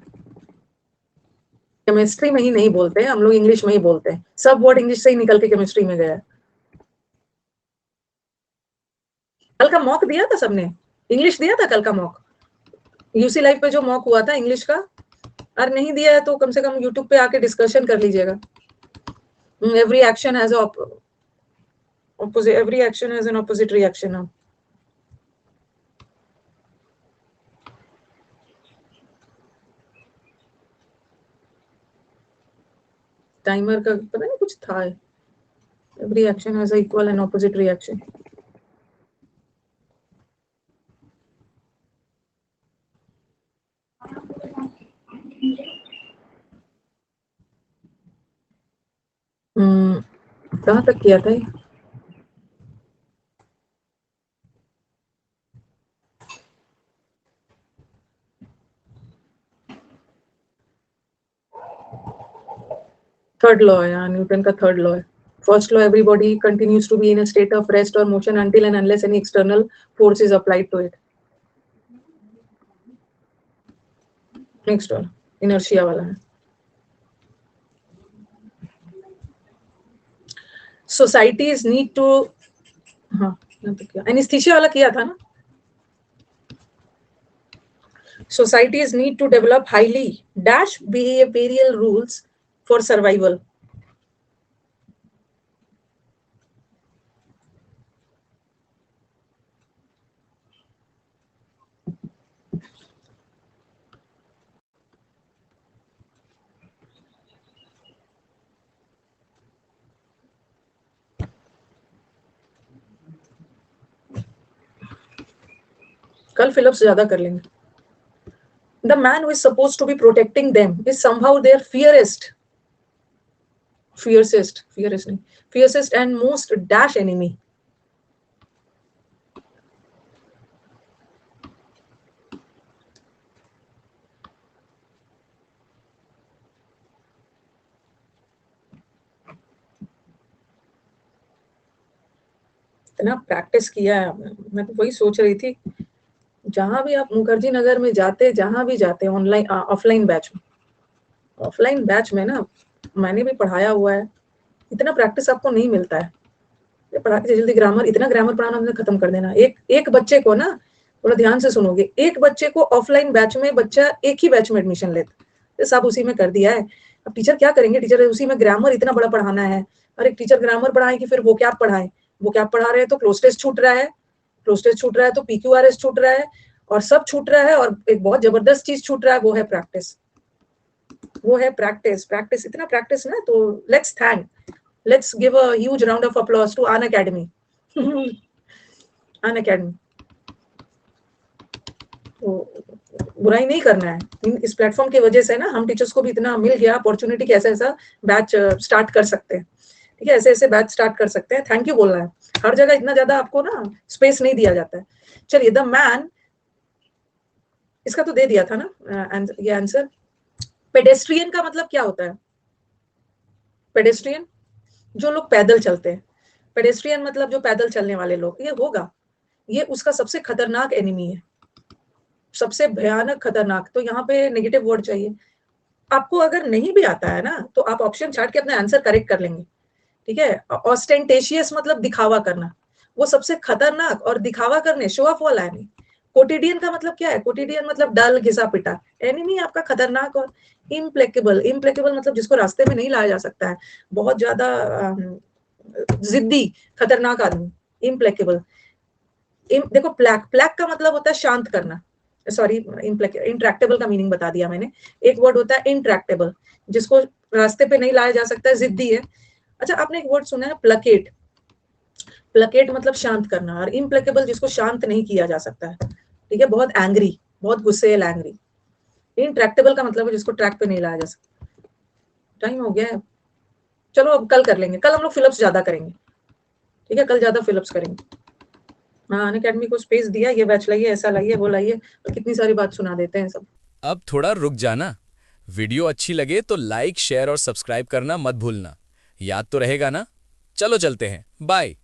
केमिस्ट्री में ही नहीं बोलते हैं हम लोग, इंग्लिश में ही बोलते हैं। सब वर्ड इंग्लिश से ही निकल के केमिस्ट्री में गया। कल का मॉक दिया था सबने? इंग्लिश दिया था कल का मॉक? यूसी लाइव पे जो मॉक हुआ था इंग्लिश का, अगर नहीं दिया है तो कम से कम यूट्यूब पे आके डिस्कशन कर लीजिएगा। Every action has an opposite reaction. Timer का पता नहीं कुछ था, every action has equal and opposite reaction. कहाँ तक किया था ये? थर्ड लॉ है यहाँ, न्यूटन का थर्ड लॉ है। First law, everybody continues to be in a state of rest or motion until and unless any external force is applied to it. Next वाला इनर्शिया वाला है। सोसाइटीज नीड टू, हाँ तो क्या anaesthesia वाला किया था ना। Societies need to develop highly dash behavioural rules for survival. कल फिलिप्स ज्यादा कर लेंगे। The man who is supposed to be protecting them is somehow their fiercest and most dash enemy. इतना प्रैक्टिस किया है मैं तो वही सोच रही थी, जहां भी आप मुखर्जी नगर में जाते, जहां भी जाते, ऑनलाइन ऑफलाइन बैच में ना मैंने भी पढ़ाया हुआ है, इतना प्रैक्टिस आपको नहीं मिलता है। ये पढ़ा के जल्दी ग्रामर, इतना ग्रामर पढ़ाना हमने खत्म कर देना। एक बच्चे को ना, थोड़ा ध्यान से सुनोगे, एक बच्चे को ऑफलाइन बैच में बच्चा एक ही बैच में एडमिशन लेता, तो सब उसी में कर दिया है। अब टीचर क्या करेंगे, टीचर उसी में ग्रामर इतना बड़ा पढ़ाना है, और एक टीचर ग्रामर पढ़ाए कि फिर वो क्या पढ़ाए, वो क्या पढ़ा रहे हैं, तो क्लोज टेस्ट छूट रहा है, क्लोज टेस्ट छूट रहा है तो PQRS छूट रहा है, और सब छूट रहा है, और एक बहुत जबरदस्त चीज छूट रहा है, वो है प्रैक्टिस। वो है प्रैक्टिस। प्रैक्टिस, इतना प्रैक्टिस ना, तो let's give a huge round of applause to An Academy. An Academy. तो बुराई नहीं करना है, इस प्लेटफॉर्म की वजह से ना हम टीचर्स को भी इतना मिल गया अपॉर्चुनिटी कि ऐसा ऐसा बैच स्टार्ट कर सकते हैं। ठीक है, ऐसे ऐसे बैच स्टार्ट कर सकते हैं। थैंक यू बोलना है, हर जगह इतना ज्यादा आपको ना स्पेस नहीं दिया जाता है। चलिए, द मैन, इसका तो दे दिया था ना ये आंसर। पेडेस्ट्रियन का मतलब क्या होता है? पेडेस्ट्रियन, जो लोग पैदल चलते हैं। पेडेस्ट्रियन मतलब जो पैदल चलने वाले लोग, ये होगा, ये उसका सबसे खतरनाक एनिमी है, सबसे भयानक खतरनाक। तो यहाँ पे नेगेटिव वर्ड चाहिए आपको। अगर नहीं भी आता है ना, तो आप ऑप्शन छाट के अपना आंसर करेक्ट कर लेंगे। ठीक है, ऑस्टेंटेशियस मतलब दिखावा करना, वो सबसे खतरनाक, और दिखावा करने शो ऑफ वाला है नहीं। कोटिडियन का मतलब क्या है? कोटिडियन मतलब डल, घिसा पिटा। एनिमी आपका खतरनाक और इम्प्लेकेबल। इम्प्लेकेबल मतलब जिसको रास्ते में नहीं लाया जा सकता है, बहुत ज्यादा जिद्दी, खतरनाक आदमी, इम्प्लेकेबल। देखो, प्लैक का मतलब होता है शांत करना, सॉरी, इंट्रैक्टेबल का मीनिंग बता दिया मैंने। एक वर्ड होता है इंट्रैक्टेबल, जिसको रास्ते पे नहीं लाया जा सकता है, जिद्दी है। अच्छा, आपने एक वर्ड सुना है प्लकेट? प्लकेट मतलब शांत करना, और इम्प्लेकेबल जिसको शांत नहीं किया जा सकता है। ठीक है, बहुत एंग्री, बहुत गुस्सेल, एंग्री। इंट्रैक्टेबल का मतलब है जिसको ट्रैक पे नहीं लाया जा सकता। टाइम हो गया है, चलो अब कल कर लेंगे, कल हम लोग फिलअप्स ज्यादा करेंगे। ठीक है, कल ज्यादा फिलअप्स करेंगे। हाँ, अनअकैडमी को स्पेस दिया, ये बैच लाइए, ऐसा लाइए, वो लाइए, और कितनी सारी बात सुना देते हैं सब। अब थोड़ा रुक जाना। वीडियो अच्छी लगे तो लाइक, शेयर और सब्सक्राइब करना मत भूलना। याद तो रहेगा ना? चलो चलते हैं, बाय।